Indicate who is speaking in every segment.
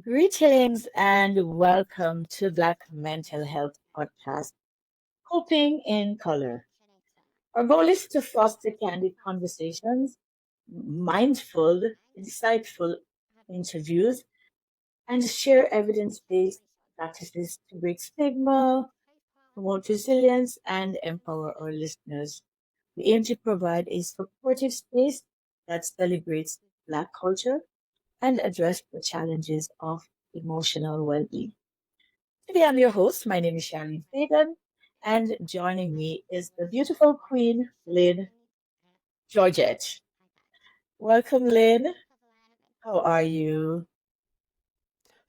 Speaker 1: Greetings and welcome to Black Mental Health Podcast, Coping in Color. Our goal is to foster candid conversations, mindful, insightful interviews, and share evidence-based practices to break stigma, promote resilience, and empower our listeners. We aim to provide a supportive space that celebrates Black culture and address the challenges of emotional well-being. Today, I'm your host. My name is Charlene Fegan, and joining me is the beautiful Queen, Lynn Georgette. Welcome, Lynn. How are you?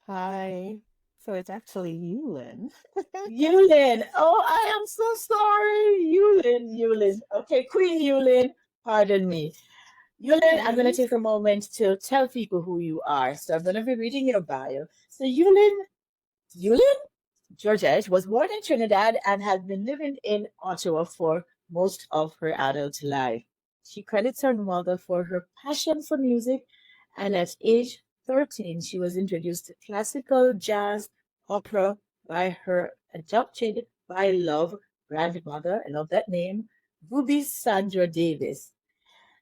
Speaker 2: Hi. So it's actually Ulyn.
Speaker 1: Yulin. Oh, I am so sorry. Yulin. Okay, Queen Yulin, pardon me.
Speaker 2: No
Speaker 1: Yulin, I'm going to
Speaker 2: worries.
Speaker 1: take a moment to tell people who you are. So I'm going to be reading your bio. So Yulin Georgette was born in Trinidad and has been living in Ottawa for most of her adult life. She credits her mother for her passion for music, and at age 13, she was introduced to classical, jazz, opera by her adopted by love grandmother, I love that name, Ruby Sandra Davis.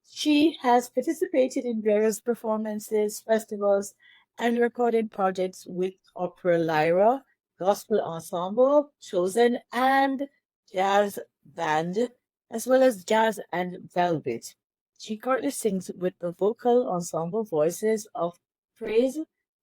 Speaker 1: She has participated in various performances, festivals, and recording projects with Opera Lyra, Gospel Ensemble, Chosen, and Jazz Band, as well as Jazz and Velvet. She currently sings with the vocal ensemble Voices of Praise,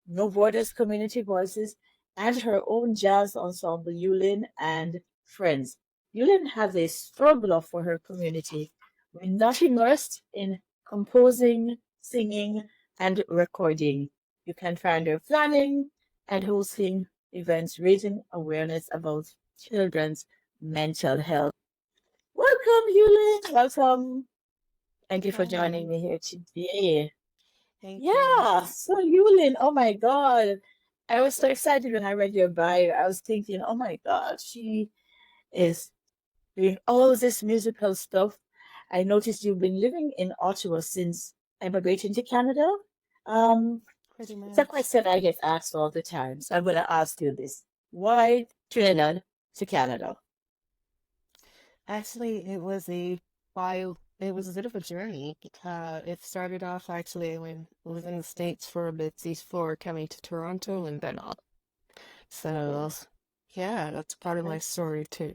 Speaker 1: No Borders Community Voices, and her own jazz ensemble, Yulin and Friends. Yulin has a strong love for her community when not immersed in composing, singing, and recording. You can find her planning and hosting events raising awareness about children's mental health. Welcome, Hewlin. Welcome. Thank you for joining
Speaker 2: Hi.
Speaker 1: me here today.
Speaker 2: Thank you.
Speaker 1: Yeah, so Hewlin, oh my God. I was so excited when I read your bio. I was thinking, oh my God, she is doing all this musical stuff. I noticed you've been living in Ottawa since emigrating to Canada. Um,
Speaker 2: Pretty
Speaker 1: it's a
Speaker 2: much.
Speaker 1: question I get asked all the time, so I'm going to ask you this. Why Trinidad to Canada?
Speaker 2: Actually, it was a bit of a journey. It started off actually when I was in the States for a bit before coming to Toronto and then on.
Speaker 1: Okay.
Speaker 2: So, yeah, that's part of my story too.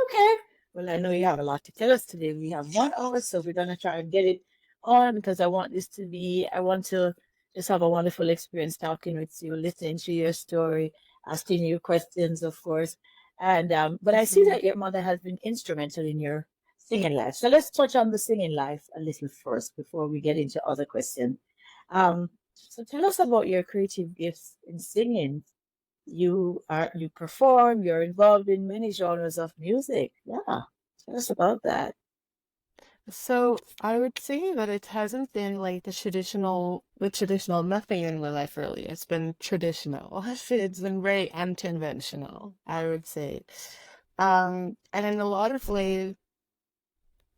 Speaker 1: Okay. Well, I know you have a lot to tell us today. We have 1 hour, so we're going to try and get it on because I want to just have a wonderful experience talking with you, listening to your story, asking you questions, of course. But I see
Speaker 2: Hmm.
Speaker 1: that your mother has been instrumental in your singing life. So let's touch on the singing life a little first before we get into other questions. So tell us about your creative gifts in singing. You perform, you're involved in many genres of music. Yeah. Tell us about that.
Speaker 2: So I would say that it hasn't been like the traditional nothing in my life really. It's been traditional. It's been very unconventional, I would say. And in a lot of ways,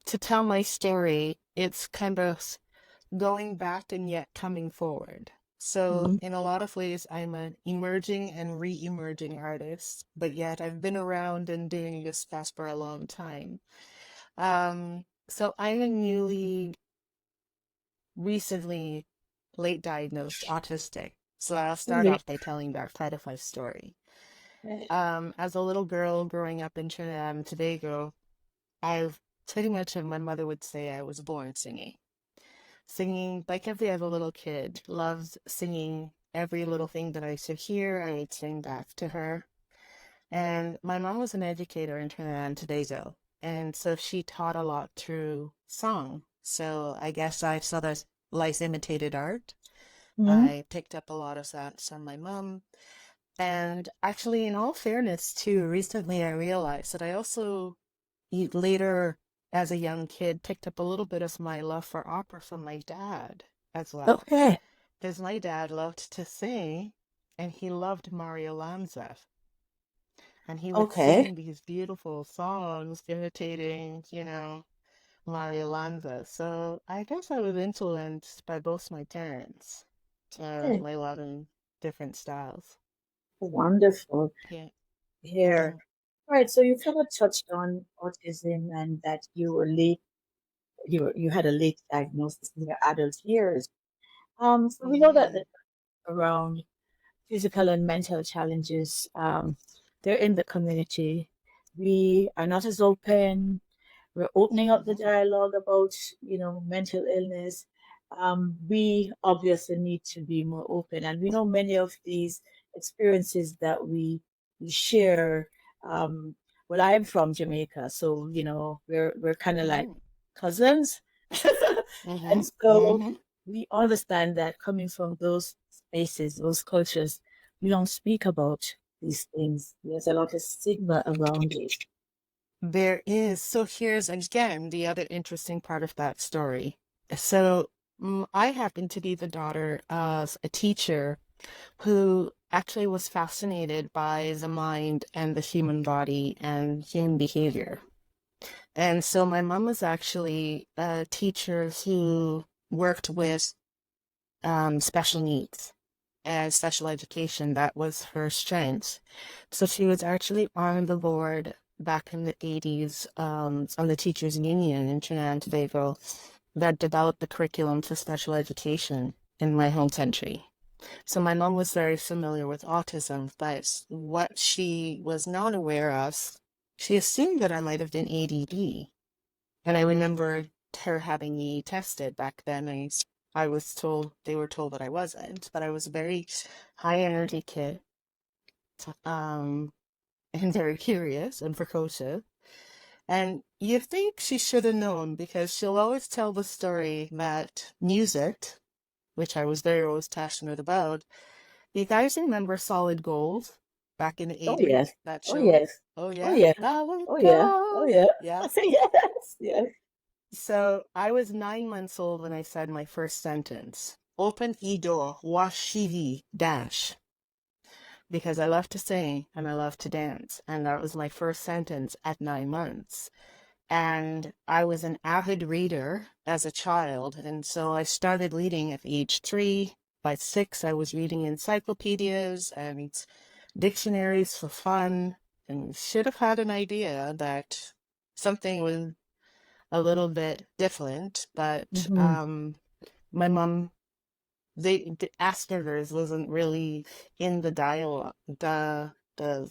Speaker 2: to tell my story, it's kind of going back and yet coming forward. So
Speaker 1: Hmm.
Speaker 2: in a lot of ways, I'm an emerging and re-emerging artist, but yet I've been around and doing this stuff for a long time. So I'm a newly recently late diagnosed autistic. So I'll start
Speaker 1: Really?
Speaker 2: off by telling that part of my story.
Speaker 1: Okay.
Speaker 2: As a little girl growing up in Trinidad and Tobago, I've pretty much, as my mother would say, I was born singing. Singing like every other little kid, loved singing every little thing that I should hear, I would sing back to her. And my mom was an educator in Trinidad and Tobago. And so she taught a lot through song. So I guess I saw that life imitated art.
Speaker 1: Hmm.
Speaker 2: I picked up a lot of that from my mom. And actually, in all fairness, too, recently I realized that I also later, as a young kid, picked up a little bit of my love for opera from my dad as well.
Speaker 1: Okay.
Speaker 2: Because my dad loved to sing and he loved Mario Lanza. And he would
Speaker 1: Okay.
Speaker 2: sing these beautiful songs imitating, Mario Lanza. So I guess I was influenced by both my parents,
Speaker 1: Okay.
Speaker 2: my love and different styles.
Speaker 1: Wonderful.
Speaker 2: Yeah.
Speaker 1: Here.
Speaker 2: Hmm.
Speaker 1: All right, so you kind of touched on autism and that you were late, you had a late diagnosis in your adult years. So we know that
Speaker 2: Hmm.
Speaker 1: around physical and mental challenges, they're in the community. We are not as open. We're opening up the
Speaker 2: Hmm.
Speaker 1: dialogue about, mental illness. We obviously need to be more open, and we know many of these experiences that we share. Um, well, I'm from Jamaica, so we're kind of like
Speaker 2: Hmm.
Speaker 1: cousins, and
Speaker 2: Hmm.
Speaker 1: so
Speaker 2: Hmm.
Speaker 1: we understand that coming from those spaces, those cultures, we don't speak about these things. There's a lot of stigma around it.
Speaker 2: There is. So here's again the other interesting part of that story. So I happen to be the daughter of a teacher who actually was fascinated by the mind and the human body and human behavior. And so my mom was actually a teacher who worked with special needs and special education. That was her strength. So she was actually on the board back in the 80s on the Teachers Union in Trinidad and Tobago that developed the curriculum for special education in my home country. So my mom was very familiar with autism, but what she was not aware of, she assumed that I might have been ADD. And I remember her having me tested back then, and I was told, they were told that I wasn't, but I was a very high energy kid, um, and very curious and precocious. And you think she should have known because she'll always tell the story that music, which I was very always passionate about. You guys remember Solid Gold back in the
Speaker 1: Oh
Speaker 2: 80s?
Speaker 1: yes.
Speaker 2: That
Speaker 1: Oh
Speaker 2: show?
Speaker 1: yes.
Speaker 2: Oh
Speaker 1: Oh
Speaker 2: yeah?
Speaker 1: yeah.
Speaker 2: Solid
Speaker 1: Oh yeah. Oh
Speaker 2: Gold.
Speaker 1: yeah.
Speaker 2: Yeah.
Speaker 1: Yes. Yes.
Speaker 2: So I was 9 months old when I said my first sentence. Open e door, washivi dash. Because I love to sing and I love to dance. And that was my first sentence at 9 months. And I was an avid reader as a child. And so I started reading at age 3. By 6, I was reading encyclopedias and dictionaries for fun, and should have had an idea that something was a little bit different. But
Speaker 1: Hmm.
Speaker 2: my mom, the Asperger's wasn't really in the dialogue, the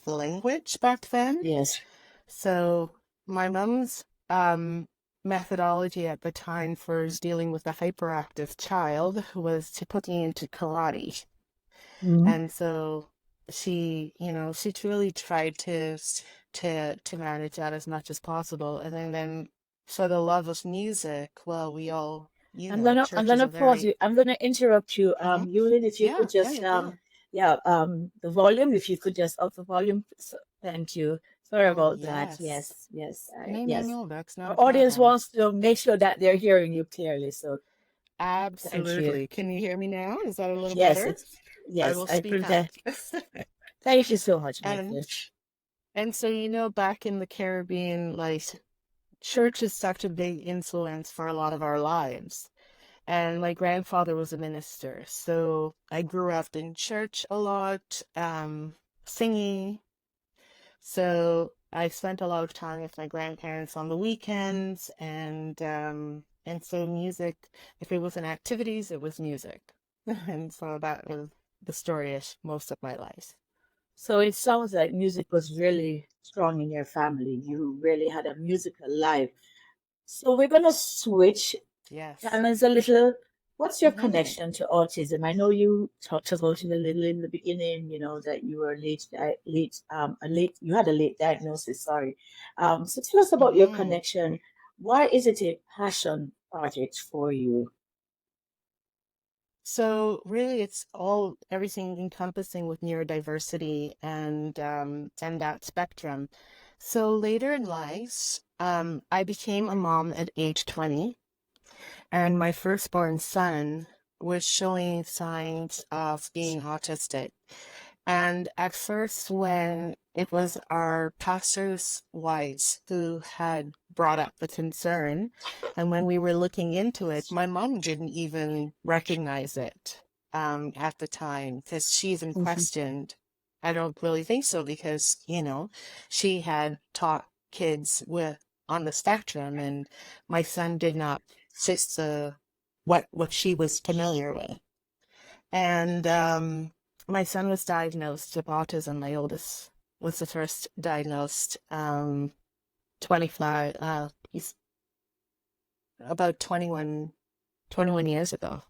Speaker 2: language back then.
Speaker 1: Yes.
Speaker 2: So my mom's methodology at the time for dealing with a hyperactive child was to put me into karate.
Speaker 1: Hmm.
Speaker 2: And so she truly tried to manage that as much as possible. And then for the love of music, well, we all,
Speaker 1: I'm
Speaker 2: church is
Speaker 1: gonna
Speaker 2: a
Speaker 1: pause
Speaker 2: very,
Speaker 1: you. I'm gonna interrupt you.
Speaker 2: mhm.
Speaker 1: Yulin, if you
Speaker 2: Yeah,
Speaker 1: could
Speaker 2: yeah,
Speaker 1: just
Speaker 2: yeah, go.
Speaker 1: yeah, the volume, if you could just up the volume. So, thank you. Sorry
Speaker 2: Oh,
Speaker 1: about that.
Speaker 2: yes.
Speaker 1: Yes, yes,
Speaker 2: No, no,
Speaker 1: yes.
Speaker 2: no, that's not
Speaker 1: Our
Speaker 2: a
Speaker 1: audience
Speaker 2: problem.
Speaker 1: wants to make sure that they're hearing you clearly. So thank you.
Speaker 2: Absolutely. Can you hear me now? Is that a little
Speaker 1: Yes,
Speaker 2: better?
Speaker 1: it's
Speaker 2: I
Speaker 1: yes,
Speaker 2: will
Speaker 1: I
Speaker 2: speak up.
Speaker 1: appreciate. Thank you so much, my
Speaker 2: And
Speaker 1: dear.
Speaker 2: and so back in the Caribbean, like church is such a big influence for a lot of our lives. And my grandfather was a minister, so I grew up in church a lot, singing. So I spent a lot of time with my grandparents on the weekends, and so music, if it wasn't activities, it was music. And so that was the story-ish most of my life.
Speaker 1: So it sounds like music was really strong in your family. You really had a musical life. So we're gonna switch
Speaker 2: Yes.
Speaker 1: channels a little. What's your
Speaker 2: Hmm.
Speaker 1: connection to autism? I know you talked about it a little in the beginning, that you were you had a late diagnosis, sorry. So tell us about your
Speaker 2: Hmm.
Speaker 1: connection. Why is it a passion project for you?
Speaker 2: So really, it's all everything encompassing with neurodiversity and that spectrum. So later in life, I became a mom at age 20, and my firstborn son was showing signs of being autistic. And at first, when it was our pastor's wives who had brought up the concern, and when we were looking into it, my mom didn't even recognize it. at the time because she even
Speaker 1: Mhm.
Speaker 2: questioned. I don't really think so because, she had taught kids with on the spectrum, and my son did not fit the what she was familiar with. And my son was diagnosed with autism. My oldest was the first diagnosed 25, he's about 21 years ago.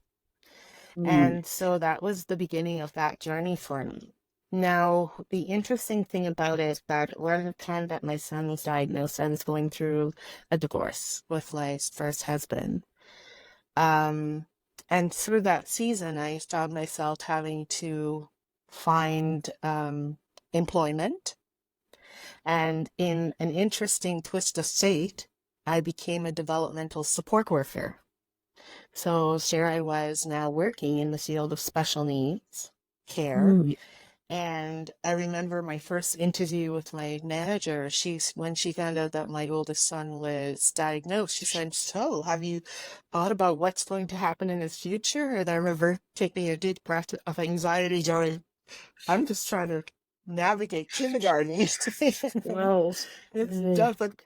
Speaker 1: Mm.
Speaker 2: And so that was the beginning of that journey for me. Now, the interesting thing about it is that around the time that my son was diagnosed, I was going through a divorce with my first husband. Um, and through that season, I found myself having to find employment. And in an interesting twist of fate, I became a developmental support worker. So here I was now working in the field of special needs care.
Speaker 1: Mm.
Speaker 2: And I remember my first interview with my manager. When she found out that my oldest son was diagnosed, she said, "So, have you thought about what's going to happen in his future?" And I remember taking a deep breath of anxiety, going, "I'm just trying to navigate kindergarten."
Speaker 1: Wow.
Speaker 2: It's
Speaker 1: Mm.
Speaker 2: tough, but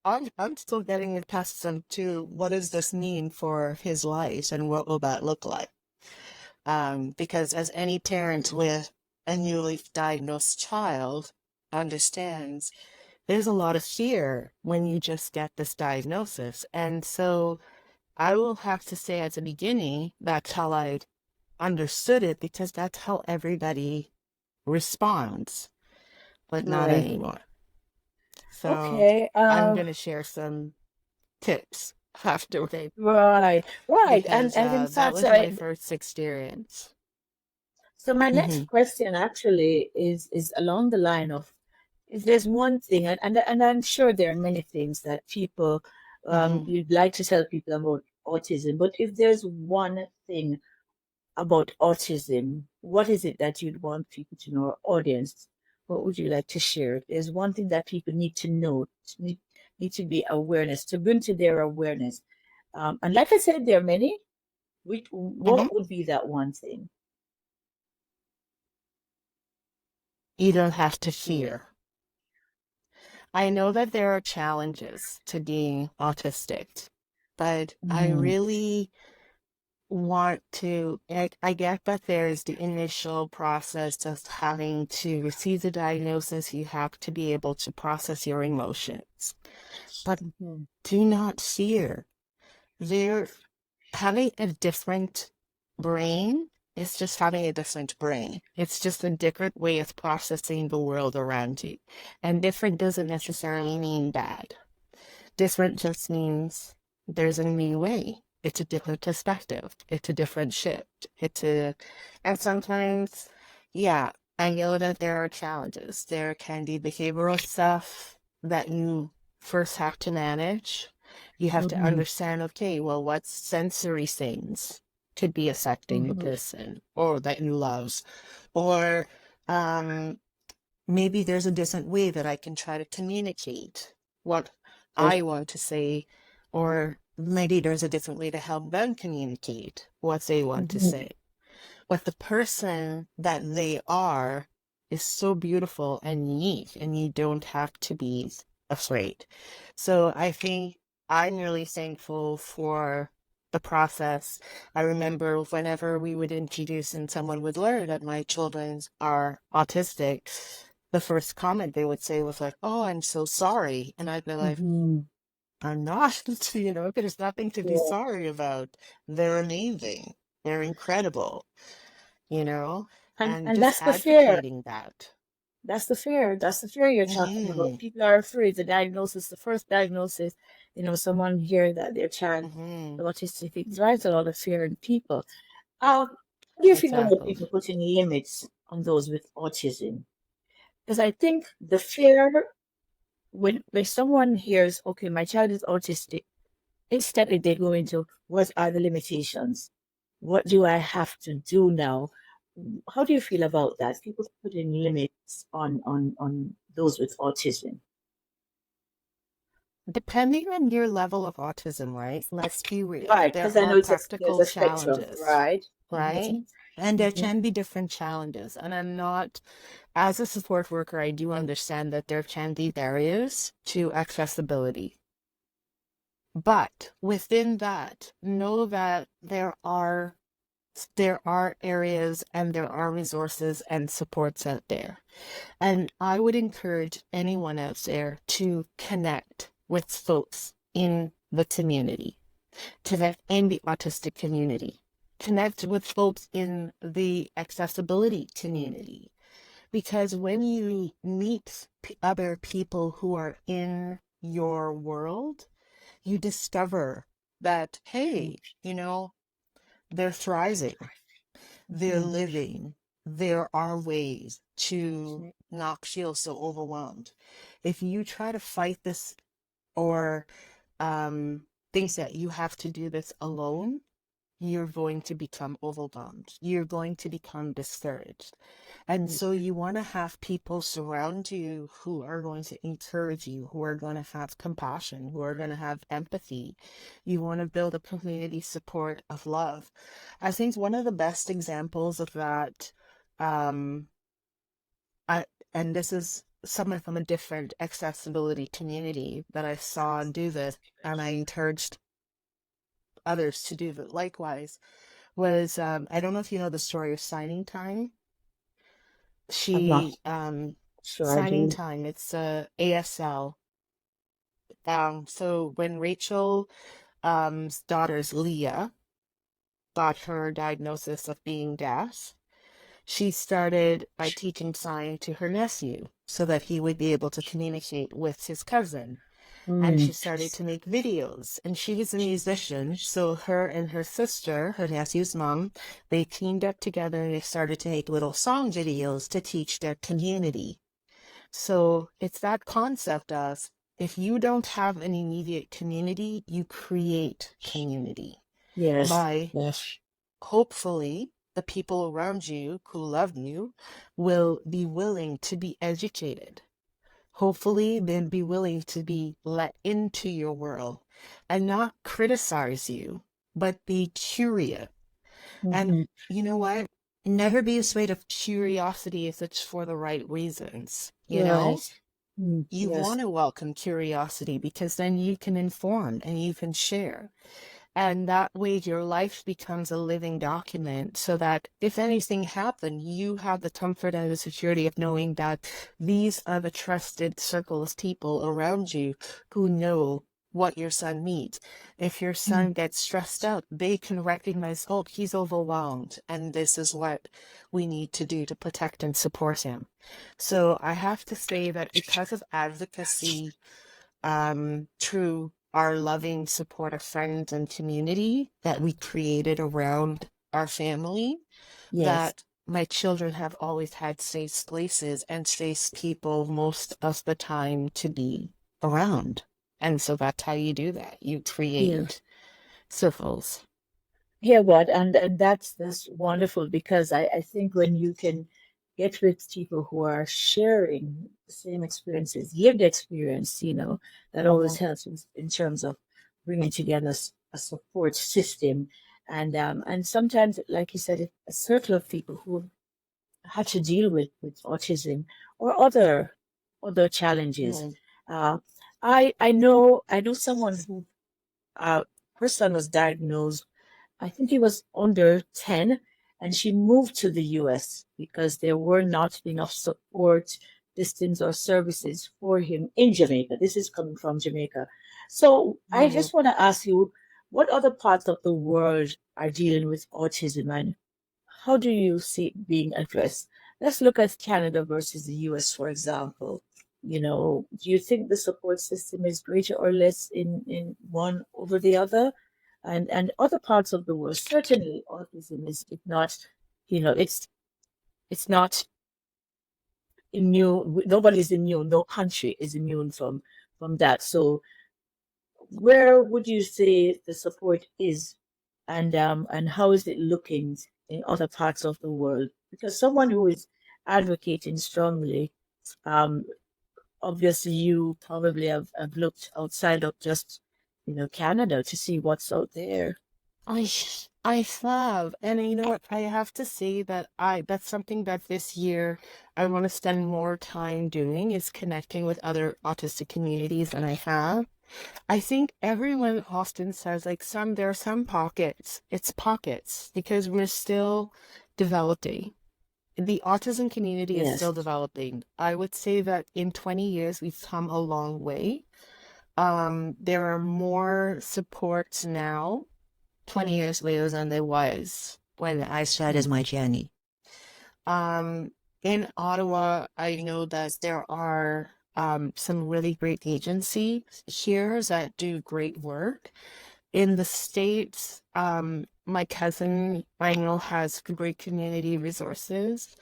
Speaker 2: I'm still getting accustomed to what does this mean for his life and what will that look like. Because as any parent with a newly diagnosed child understands, there's a lot of fear when you just get this diagnosis. And so I will have to say at the beginning, that's how I understood it because that's how everybody responds, but not
Speaker 1: Right.
Speaker 2: anymore. So
Speaker 1: Okay.
Speaker 2: I'm going to share some tips afterward
Speaker 1: Right. Right.
Speaker 2: because
Speaker 1: And in
Speaker 2: that
Speaker 1: fact,
Speaker 2: was my first experience.
Speaker 1: so my
Speaker 2: Hmm.
Speaker 1: next question actually is along the line of, if there's one thing, and I'm sure there are many things that people
Speaker 2: Hmm.
Speaker 1: you'd like to tell people about autism, but if there's one thing about autism, what is it that you'd want people to know, or audience? What would you like to share? If there's one thing that people need to know, need to be awareness, to bring to their awareness. And like I said, there are many.
Speaker 2: Hmm.
Speaker 1: What would be that one thing?
Speaker 2: You don't have to fear. I know that there are challenges to being autistic, but I
Speaker 1: Mm,
Speaker 2: really want to, I get that there's the initial process of having to receive the diagnosis. You have to be able to process your emotions, but
Speaker 1: mhm,
Speaker 2: do not fear. There, having a different brain is just having a different brain. It's just a different way of processing the world around you. And different doesn't necessarily mean bad. Different just means there's a new way. It's a different perspective. It's a different shift. And sometimes, yeah, I know that there are challenges. There can be behavioral stuff that you first have to manage. You have to
Speaker 1: mhm,
Speaker 2: understand, okay, well, what sensory things could be affecting the
Speaker 1: mhm,
Speaker 2: person or that you love? Or um, maybe there's a different way that I can try to communicate what
Speaker 1: yes,
Speaker 2: I want to say, or maybe there's a different way to help them communicate what they want to
Speaker 1: mhm,
Speaker 2: say. But the person that they are is so beautiful and unique, and you don't have to be afraid. So I think I'm really thankful for the process. I remember whenever we would introduce and someone would learn that my children are autistic, the first comment they would say was like, "Oh, I'm so sorry." And I'd be like,
Speaker 1: mhm.
Speaker 2: "I'm not, there's nothing to be
Speaker 1: Yeah.
Speaker 2: sorry about. They're amazing. They're incredible, you know, and
Speaker 1: And
Speaker 2: just
Speaker 1: that's the fear.
Speaker 2: advocating that."
Speaker 1: That's the fear. That's the fear you're talking about.
Speaker 2: Hmm.
Speaker 1: People are afraid. The diagnosis, the first diagnosis, someone hear that their child
Speaker 2: Hmm.
Speaker 1: is autistic, it drives a lot of fear in people. How do you feel about
Speaker 2: Exactly.
Speaker 1: people putting limits on those with autism? Because I think the fear when someone hears, okay, my child is autistic, instantly they go into what are the limitations? What do I have to do now? How do you feel about that? People putting limits on those with autism.
Speaker 2: Depending on your level of autism, right? Let's be real.
Speaker 1: Right,
Speaker 2: There
Speaker 1: because I
Speaker 2: are
Speaker 1: know there's
Speaker 2: practical
Speaker 1: a spectrum,
Speaker 2: challenges,
Speaker 1: right?
Speaker 2: right?
Speaker 1: Hmm.
Speaker 2: And there
Speaker 1: Mhm.
Speaker 2: can be different challenges. And I'm not, as a support worker, I do understand that there can be barriers to accessibility. But within that, know that there are areas and there are resources and supports out there. And I would encourage anyone out there to connect with folks in the community, connect in the autistic community, connect with folks in the accessibility community. Because when you meet other people who are in your world, you discover that, hey, they're thriving, they're
Speaker 1: Mhm.
Speaker 2: living. There are ways to not feel so overwhelmed. If you try to fight this or think that you have to do this alone, you're going to become overwhelmed. You're going to become discouraged. And so you want to have people surround you who are going to encourage you, who are going to have compassion, who are going to have empathy. You want to build a community support of love. I think one of the best examples of that, um, I, and this is someone from a different accessibility community that I saw do this, and I encouraged others to do that likewise, was I don't know if you know the story of Signing Time.
Speaker 1: I'm not
Speaker 2: She
Speaker 1: sure I
Speaker 2: Signing
Speaker 1: do.
Speaker 2: Time, it's ASL. So when Rachel daughter's Leah got her diagnosis of being deaf, she started by teaching sign to her nephew so that he would be able to communicate with his cousin. And
Speaker 1: Mm.
Speaker 2: she started to make videos. And she was a musician, so her and her sister, her nephew's mom, they teamed up together and they started to make little song videos to teach their community. So it's that concept of if you don't have an immediate community, you create community
Speaker 1: Yes,
Speaker 2: by
Speaker 1: yes,
Speaker 2: hopefully the people around you who love you will be willing to be educated. Hopefully, they'd be willing to be let into your world and not criticize you, but be curious. And
Speaker 1: hmm,
Speaker 2: you know what? Never be afraid of curiosity if it's for the right reasons.
Speaker 1: right. Mm,
Speaker 2: You
Speaker 1: yes.
Speaker 2: want to welcome curiosity because then you can inform and you can share. And that way, your life becomes a living document so that if anything happened, you have the comfort and the security of knowing that these are the trusted circle of people around you who know what your son needs. If your
Speaker 1: Mm.
Speaker 2: son gets stressed out, they can recognize, oh, he's overwhelmed, and this is what we need to do to protect and support him. So I have to say that because of advocacy, through our loving, supportive friends and community that we created around our family,
Speaker 1: Yes,
Speaker 2: that my children have always had safe places and safe people most of the time to be around. And so that's how you do that. You
Speaker 1: yeah.
Speaker 2: create circles.
Speaker 1: Yeah, what? And that's wonderful because I think when you can get with people who are sharing the same experiences, lived experience, that always
Speaker 2: Mhm.
Speaker 1: helps in terms of bringing together a support system. And sometimes, like you said, a circle of people who had to deal with autism or other challenges.
Speaker 2: Mhm.
Speaker 1: Uh, I know someone who her son was diagnosed. I think he was under 10, and she moved to the US because there were not enough support systems or services for him in Jamaica. This is coming from Jamaica. So I
Speaker 2: Mhm.
Speaker 1: just want to ask you, what other parts of the world are dealing with autism and how do you see it being addressed? Let's look at Canada versus the US, for example. Do you think the support system is greater or less in one over the other? And other parts of the world, certainly autism is if not, it's not immune. Nobody's immune. No country is immune from that. So where would you say the support is, and how is it looking in other parts of the world? Because someone who is advocating strongly, um, obviously you probably have looked outside of just, Canada to see what's out there.
Speaker 2: I have, and you know what? I have to say that I that's something that this year I want to spend more time doing is connecting with other autistic communities than I have. I think everyone often says like there are some pockets. It's pockets because we're still developing. The autism community is still
Speaker 1: Yes.
Speaker 2: developing. I would say that in 20 years we've come a long way. There are more supports now 20 years later than there was when I started my journey. Um, in Ottawa, I know that there are some really great agencies here that do great work. In the States, my cousin I know has great community resources.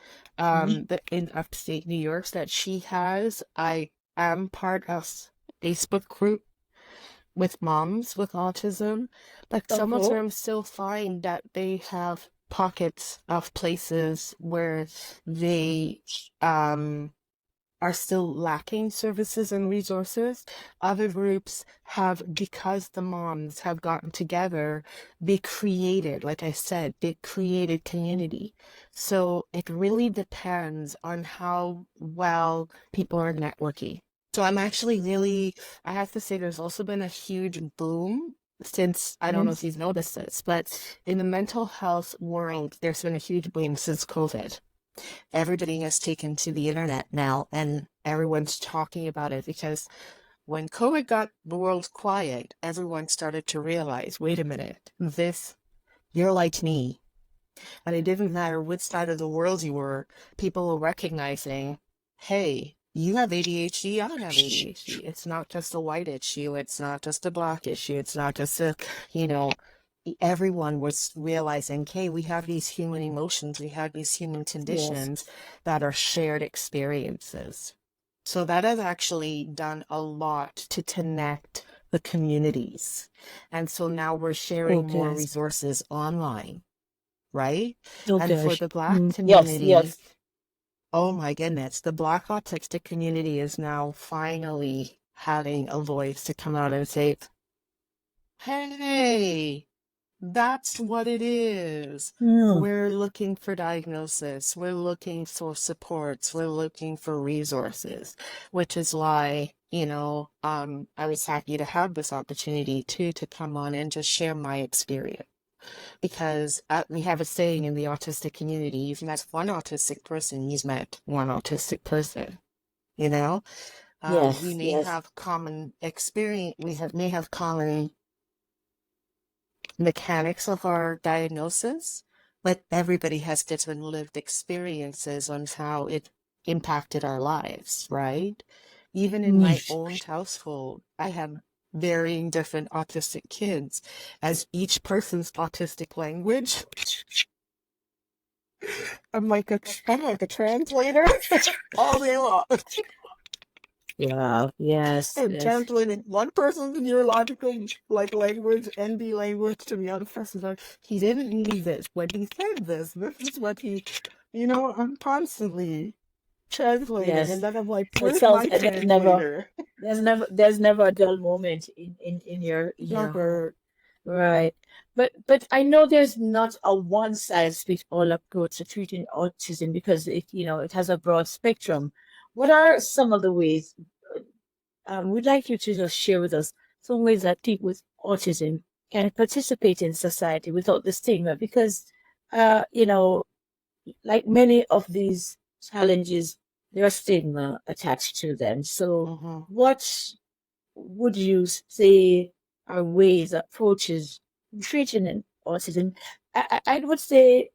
Speaker 1: Mhm.
Speaker 2: That in upstate New York that she has. I am part of Facebook group with moms with autism, but some of
Speaker 1: Okay.
Speaker 2: them still find that they have pockets of places where they are still lacking services and resources. Other groups have, because the moms have gotten together, they created, like I said, they created community. So it really depends on how well people are networking. So I'm actually really, I have to say, there's also been a huge boom since, I don't know
Speaker 1: Mhm.
Speaker 2: if you've noticed this, but in the mental health world, there's been a huge boom since COVID. Everybody has taken to the internet now and everyone's talking about it because when COVID got the world quiet, everyone started to realize, wait a minute, you're like me. And it didn't matter which side of the world you were, people were recognizing, hey, you have ADHD, I have ADHD. It's not just a white issue, it's not just a black issue, it's not just a, you know, everyone was realizing, hey, we have these human emotions, we have these human
Speaker 1: Yes.
Speaker 2: conditions that are shared experiences. So that has actually done a lot to connect the communities. And so now we're sharing more
Speaker 1: Okay.
Speaker 2: resources online, right? And
Speaker 1: Okay.
Speaker 2: for the Black
Speaker 1: Yes.
Speaker 2: community,
Speaker 1: Yes.
Speaker 2: oh my goodness, the Black autistic community is now finally having a voice to come out and say, hey, that's what it is.
Speaker 1: Mm.
Speaker 2: We're looking for diagnosis. We're looking for supports. We're looking for resources, which is why, I was happy to have this opportunity too to come on and just share my experience. Because we have a saying in the autistic community, you've met one autistic person, you've met one autistic person, you know? We
Speaker 1: Yes.
Speaker 2: may
Speaker 1: Yes.
Speaker 2: have common experience, may have common mechanics of our diagnosis, but everybody has different lived experiences on how it impacted our lives, right? Even in my
Speaker 1: Mm.
Speaker 2: own household, I have varying different autistic kids, as each person's autistic language. I'm like a translator all day long.
Speaker 1: Yeah. Yes.
Speaker 2: I'm
Speaker 1: Yes.
Speaker 2: translating one person's neurological like language, NB language, to the other person's like, he didn't need this. When he said this, this is what I'm constantly translating. And
Speaker 1: Yes.
Speaker 2: then I'm like,
Speaker 1: So it
Speaker 2: where's
Speaker 1: sounds
Speaker 2: my
Speaker 1: like there's never
Speaker 2: translator?
Speaker 1: there's never a dull moment in your home.
Speaker 2: Never.
Speaker 1: Right. But I know there's not a one size fits all approach to treating autism because it has a broad spectrum. What are some of the ways we'd like you to just share with us some ways that people with autism can participate in society without the stigma? Because like many of these challenges, there are stigma attached to them. So
Speaker 2: Mm-hmm.
Speaker 1: what would you say are ways, approaches treating an autism? I would say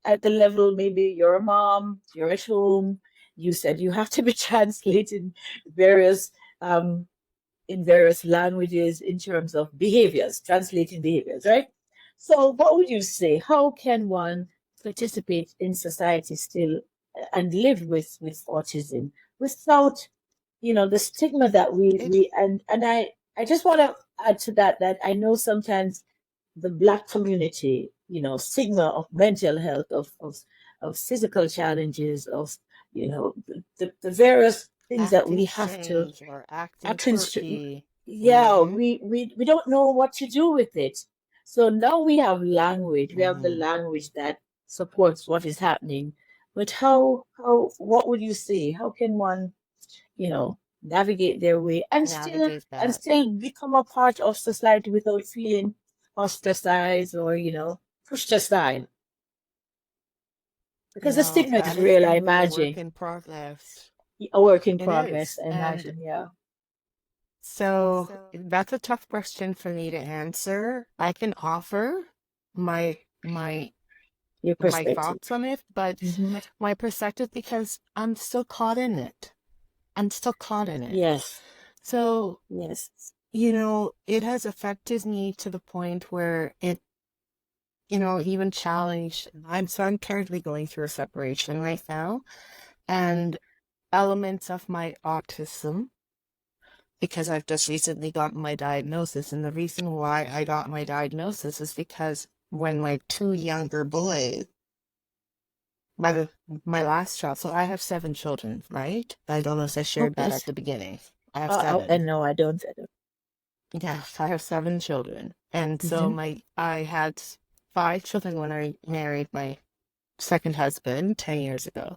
Speaker 1: at the level, maybe you're a mom, you're at home, you said you have to be translating various um in various languages in terms of behaviors, translating behaviors, right? So what would you say? How can one participate in society still and live with autism without the stigma that
Speaker 2: It,
Speaker 1: we and I just want to add to that I know sometimes the black community, stigma of mental health, of physical challenges, of the various things that we
Speaker 2: acting
Speaker 1: have to
Speaker 2: strange or acting
Speaker 1: act in.
Speaker 2: quirky.
Speaker 1: Yeah,
Speaker 2: Mm-hmm.
Speaker 1: we don't know what to do with it. So now we have language. We have the
Speaker 2: Mm.
Speaker 1: language that supports what is happening. But what would you say? How can one, navigate their way
Speaker 2: Navigate
Speaker 1: and
Speaker 2: that.
Speaker 1: still become a part of society without feeling ostracized or, pushed aside?
Speaker 2: You
Speaker 1: Because the
Speaker 2: know,
Speaker 1: stigma is
Speaker 2: that is
Speaker 1: real,
Speaker 2: going
Speaker 1: I
Speaker 2: to be a work
Speaker 1: imagine.
Speaker 2: in progress.
Speaker 1: A work in
Speaker 2: It
Speaker 1: progress,
Speaker 2: is.
Speaker 1: I
Speaker 2: And
Speaker 1: imagine, yeah.
Speaker 2: so that's a tough question for me to answer. I can offer my my
Speaker 1: Your
Speaker 2: my
Speaker 1: perspective.
Speaker 2: thoughts on it, but
Speaker 1: Hmm.
Speaker 2: my perspective because I'm still caught in it. I'm still caught in it.
Speaker 1: Yes,
Speaker 2: So,
Speaker 1: yes.
Speaker 2: it has affected me to the point where it, even challenged. I'm currently going through a separation right now, and elements of my autism, because I've just recently gotten my diagnosis. And the reason why I got my diagnosis is because when my two younger boys, my, the- my last child, so I have seven children, right? I don't know if I shared
Speaker 1: Okay.
Speaker 2: that at the beginning. I have
Speaker 1: And
Speaker 2: seven.
Speaker 1: no, I don't. I don't.
Speaker 2: Yeah, I have seven children. And so
Speaker 1: Hmm.
Speaker 2: I had five children when I married my second husband 10 years ago.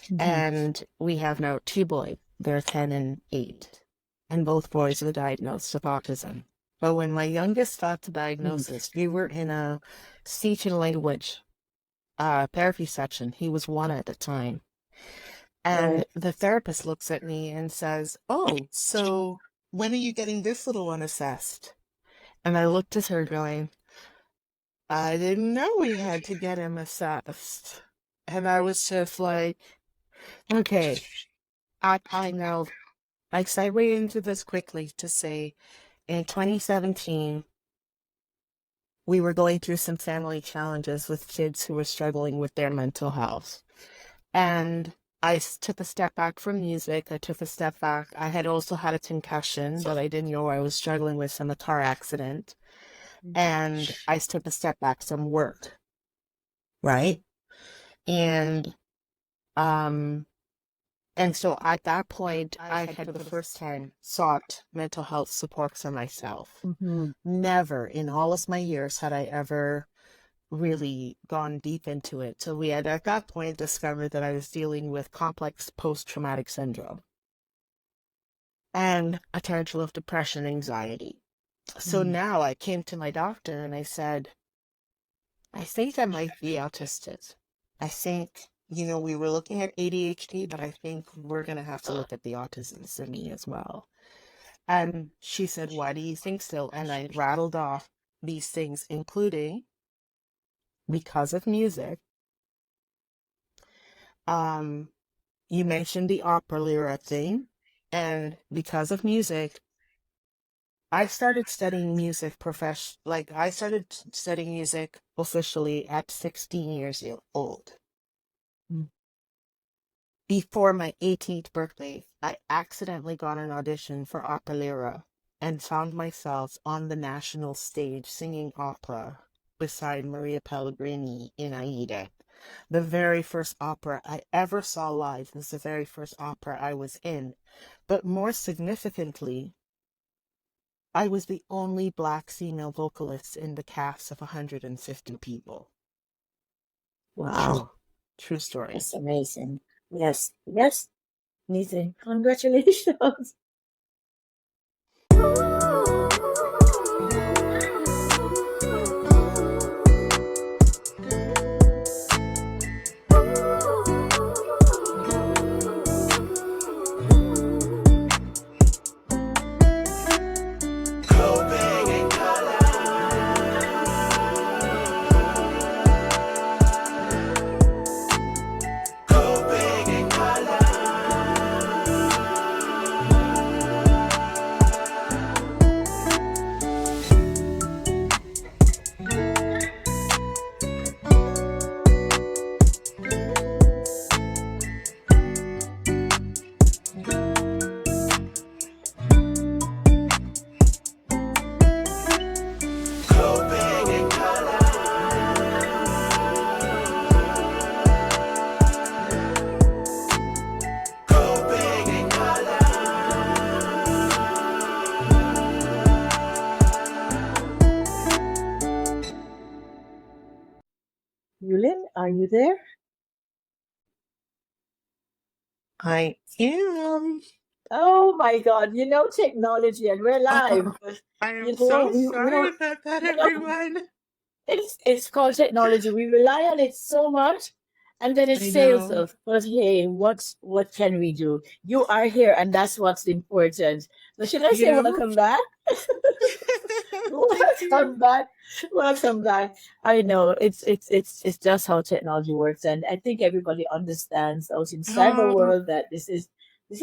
Speaker 1: Hmm.
Speaker 2: And we have now two boys. They're 10 and 8. And both boys were diagnosed with autism. But when my youngest got the diagnosis, we were in a speech and language therapy section. He was one at a time. And
Speaker 1: Right.
Speaker 2: the therapist looks at me and says, "Oh, so when are you getting this little one assessed?" And I looked at her going, "I didn't know we had to get him assessed." And I was just like, okay, I know. I segue into this quickly to say in 2017, we were going through some family challenges with kids who were struggling with their mental health. And took a step back from music. I took a step back. I had also had a concussion that I didn't know I was struggling with from a car accident. And I took a step back from work, right? And um and so at that point I had for the first time sought mental health support for myself.
Speaker 1: Hmm.
Speaker 2: Never in all of my years had I ever really gone deep into it. So we had at that point discovered that I was dealing with complex post-traumatic syndrome and a potential of depression, anxiety. So now I came to my doctor and I said, I think I might be autistic. I think, we were looking at ADHD, but I think we're going to have to look at the autism in me as well. And she said, why do you think so? And I rattled off these things, including because of music. You mentioned the opera lyra thing, and because of music, I started studying music I started studying music officially at 16 years old. Before my 18th birthday, I accidentally got an audition for opera lyra and found myself on the national stage singing opera beside Maria Pellegrini in Aida. The very first opera I ever saw live was the very first opera I was in. But more significantly, I was the only Black female vocalist in the cast of 150 people. True.
Speaker 1: Wow,
Speaker 2: True story.
Speaker 1: that's amazing. Yes, yes, amazing. Congratulations. Ulyn, are you there?
Speaker 2: I am.
Speaker 1: Oh my God, technology and we're live,
Speaker 2: Oh,
Speaker 1: but
Speaker 2: I am so
Speaker 1: we
Speaker 2: sorry
Speaker 1: don't,
Speaker 2: about that,
Speaker 1: you know,
Speaker 2: everyone.
Speaker 1: it's called technology. We rely on it so much, and then it
Speaker 2: I
Speaker 1: fails
Speaker 2: know.
Speaker 1: us. But hey, what can we do? You are here, and that's what's important. So should I
Speaker 2: You
Speaker 1: say
Speaker 2: know?
Speaker 1: welcome back?
Speaker 2: Thank you.
Speaker 1: Welcome back. Welcome back. I know it's just how technology works, and I think everybody understands out in cyber
Speaker 2: Um,
Speaker 1: world that this is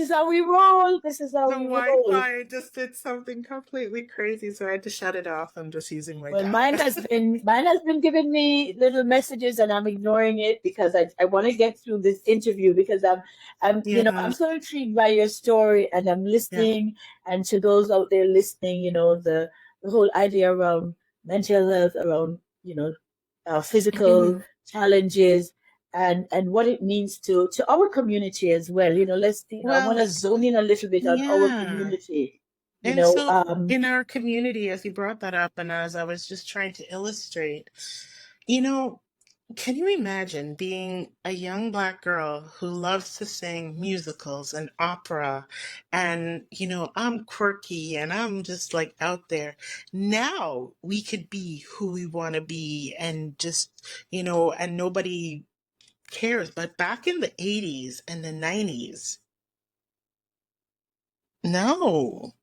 Speaker 1: how we roll. This is how
Speaker 2: the
Speaker 1: we roll.
Speaker 2: Wi-Fi just did something completely crazy, so I had to shut it off. I'm just using my
Speaker 1: Well,
Speaker 2: data.
Speaker 1: mine has been giving me little messages, and I'm ignoring it because I want to get through this interview because I'm
Speaker 2: Yeah,
Speaker 1: so intrigued by your story, and I'm
Speaker 2: yeah.
Speaker 1: listening. And to those out there listening, the whole idea around mental health, around physical
Speaker 2: Mhm.
Speaker 1: challenges, and what it means to our community as well. I want
Speaker 2: Well,
Speaker 1: to zone in a little bit on our
Speaker 2: yeah.
Speaker 1: community. You
Speaker 2: And
Speaker 1: know,
Speaker 2: so in our community, as you brought that up, and as I was just trying to illustrate, you know, can you imagine being a young Black girl who loves to sing musicals and opera, and, I'm quirky and I'm just like out there. Now we could be who we want to be and just, and nobody cares. But back in the 80s and the 90s, no.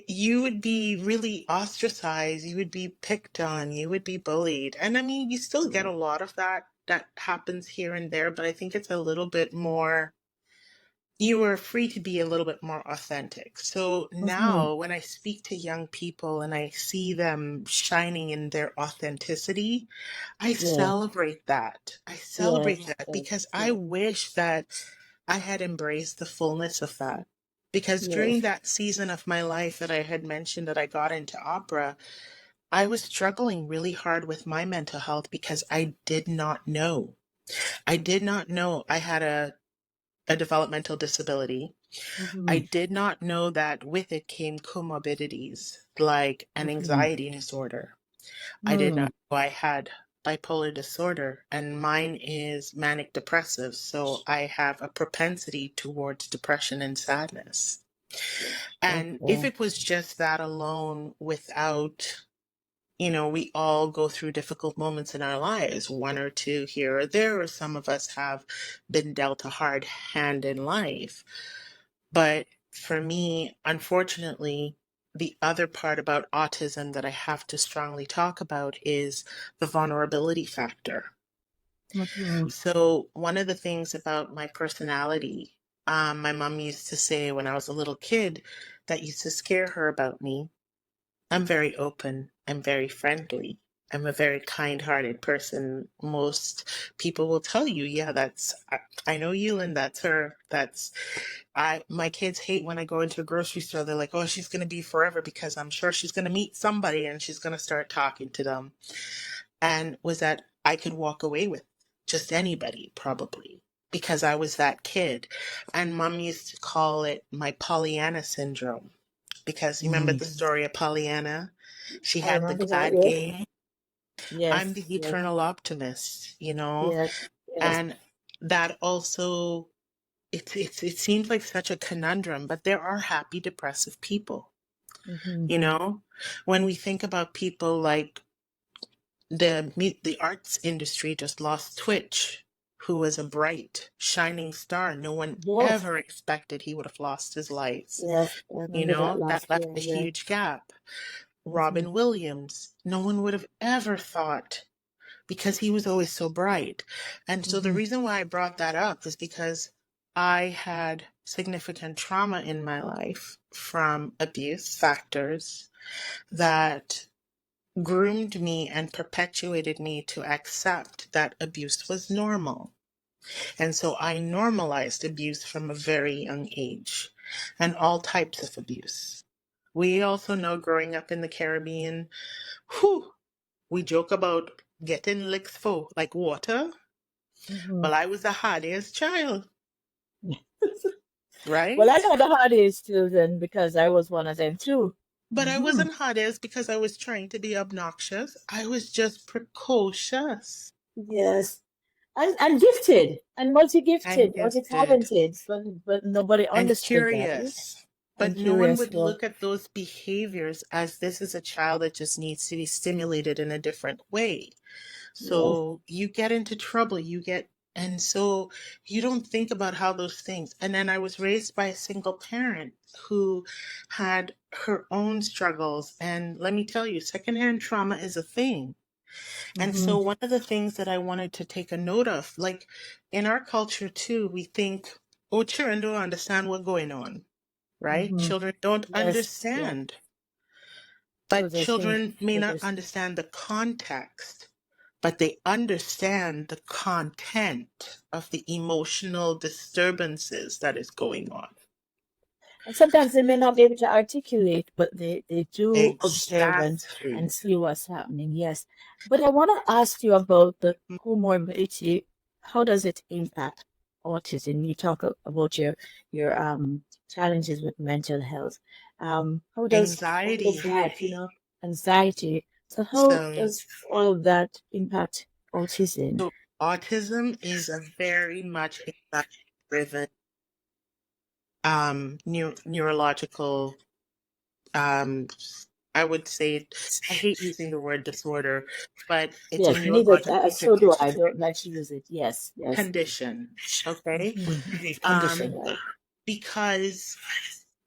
Speaker 2: You would be really ostracized, you would be picked on, you would be bullied. And I mean, you still get a lot of that happens here and there, but I think it's a little bit more, you are free to be a little bit more authentic. So
Speaker 1: hmm
Speaker 2: now when I speak to young people and I see them shining in their authenticity, I
Speaker 1: yes,
Speaker 2: celebrate that. I
Speaker 1: yes,
Speaker 2: celebrate that
Speaker 1: yes,
Speaker 2: because I
Speaker 1: yes.
Speaker 2: wish that I had embraced the fullness of that. Because during
Speaker 1: Yes.
Speaker 2: that season of my life that I had mentioned that I got into opera, I was struggling really hard with my mental health because I did not know. I did not know I had a developmental disability. I
Speaker 1: Mm-hmm.
Speaker 2: did not know that with it came comorbidities like an
Speaker 1: Mm-hmm.
Speaker 2: anxiety disorder. I did
Speaker 1: Mm.
Speaker 2: not know I had bipolar disorder, and mine is manic depressive. So I have a propensity towards depression and sadness. And if
Speaker 1: Okay.
Speaker 2: it was just that alone without, we all go through difficult moments in our lives, one or two here or there, or some of us have been dealt a hard hand in life. But for me, unfortunately, the other part about autism that I have to strongly talk about is the vulnerability factor.
Speaker 1: Mm-hmm.
Speaker 2: So, one of the things about my personality, my mom used to say when I was a little kid that used to scare her about me, I'm very open, I'm very friendly. I'm a very kind-hearted person. Most people will tell you, yeah, I know you, and that's her. My kids hate when I go into a grocery store. They're like, oh, she's going to be forever because I'm sure she's going to meet somebody and she's going to start talking to them. And was that I could walk away with just anybody, probably, because I was that kid. And mom used to call it my Pollyanna syndrome because you remember
Speaker 1: Mm.
Speaker 2: the story of Pollyanna? She
Speaker 1: I
Speaker 2: had the
Speaker 1: remember that.
Speaker 2: glad
Speaker 1: Yes.
Speaker 2: game. I'm
Speaker 1: Yes.
Speaker 2: the
Speaker 1: Yes.
Speaker 2: eternal optimist.
Speaker 1: Yes. Yes.
Speaker 2: And that also it seems like such a conundrum, but there are happy depressive people,
Speaker 1: Mm-hmm.
Speaker 2: you know? When we think about people like the arts industry just lost Twitch, who was a bright, shining star. No one
Speaker 1: Yes.
Speaker 2: ever expected he would have lost his life.
Speaker 1: Yes. I remember that
Speaker 2: That
Speaker 1: last
Speaker 2: left
Speaker 1: year.
Speaker 2: a
Speaker 1: Yes.
Speaker 2: huge gap.
Speaker 1: Mm-hmm.
Speaker 2: Robin Williams, no one would have ever thought because he was always so bright. And so the
Speaker 1: Mm-hmm.
Speaker 2: reason why I brought that up is because I had significant trauma in my life from abuse factors that groomed me and perpetuated me to accept that abuse was normal. And so I normalized abuse from a very young age and all types of abuse. We also know growing up in the Caribbean, whew, we joke about getting licks for like water.
Speaker 1: Mm-hmm.
Speaker 2: Well, I was the hardest child,
Speaker 1: Well, I
Speaker 2: right?
Speaker 1: got the hardest too then because I was one of them too.
Speaker 2: But I
Speaker 1: Mm-hmm.
Speaker 2: wasn't hardest because I was trying to be obnoxious. I was just precocious.
Speaker 1: Yes. And gifted and
Speaker 2: and
Speaker 1: multi-gifted,
Speaker 2: gifted
Speaker 1: multi-talented, but nobody
Speaker 2: and
Speaker 1: understood that. Yeah?
Speaker 2: curious.
Speaker 1: And
Speaker 2: But no one
Speaker 1: curious.
Speaker 2: would
Speaker 1: Well,
Speaker 2: look at those behaviors as this is a child that just needs to be stimulated in a different way.
Speaker 1: yes.
Speaker 2: So you get into trouble, and so you don't think about how those things. And then I was raised by a single parent who had her own struggles. And let me tell you, secondhand trauma is a thing. And
Speaker 1: Mm-hmm.
Speaker 2: so one of the things that I wanted to take a note of, like in our culture too, we think, oh, children don't understand what's going on, right?
Speaker 1: Mm-hmm.
Speaker 2: Children don't
Speaker 1: Yes. Yeah.
Speaker 2: understand.
Speaker 1: So
Speaker 2: But
Speaker 1: they think
Speaker 2: children may
Speaker 1: they
Speaker 2: not
Speaker 1: just
Speaker 2: understand the context, but they understand the content of the emotional disturbances that is going on.
Speaker 1: and sometimes they may not be able to articulate, but they do observe and
Speaker 2: Exactly.
Speaker 1: see what's happening. Yes. But I want to ask you about the comorbidity. How does it impact autism? You talk about your challenges with mental health. How does
Speaker 2: Anxiety.
Speaker 1: that, anxiety? So how
Speaker 2: So,
Speaker 1: does all of that impact autism?
Speaker 2: so autism is a very much anxiety driven neurological um I would say, I hate using the word disorder, but it's a
Speaker 1: Yes, neither
Speaker 2: neurological
Speaker 1: so do I. Don't like to use it. Yes, yes.
Speaker 2: condition. Okay.
Speaker 1: Condition,
Speaker 2: Um,
Speaker 1: right?
Speaker 2: because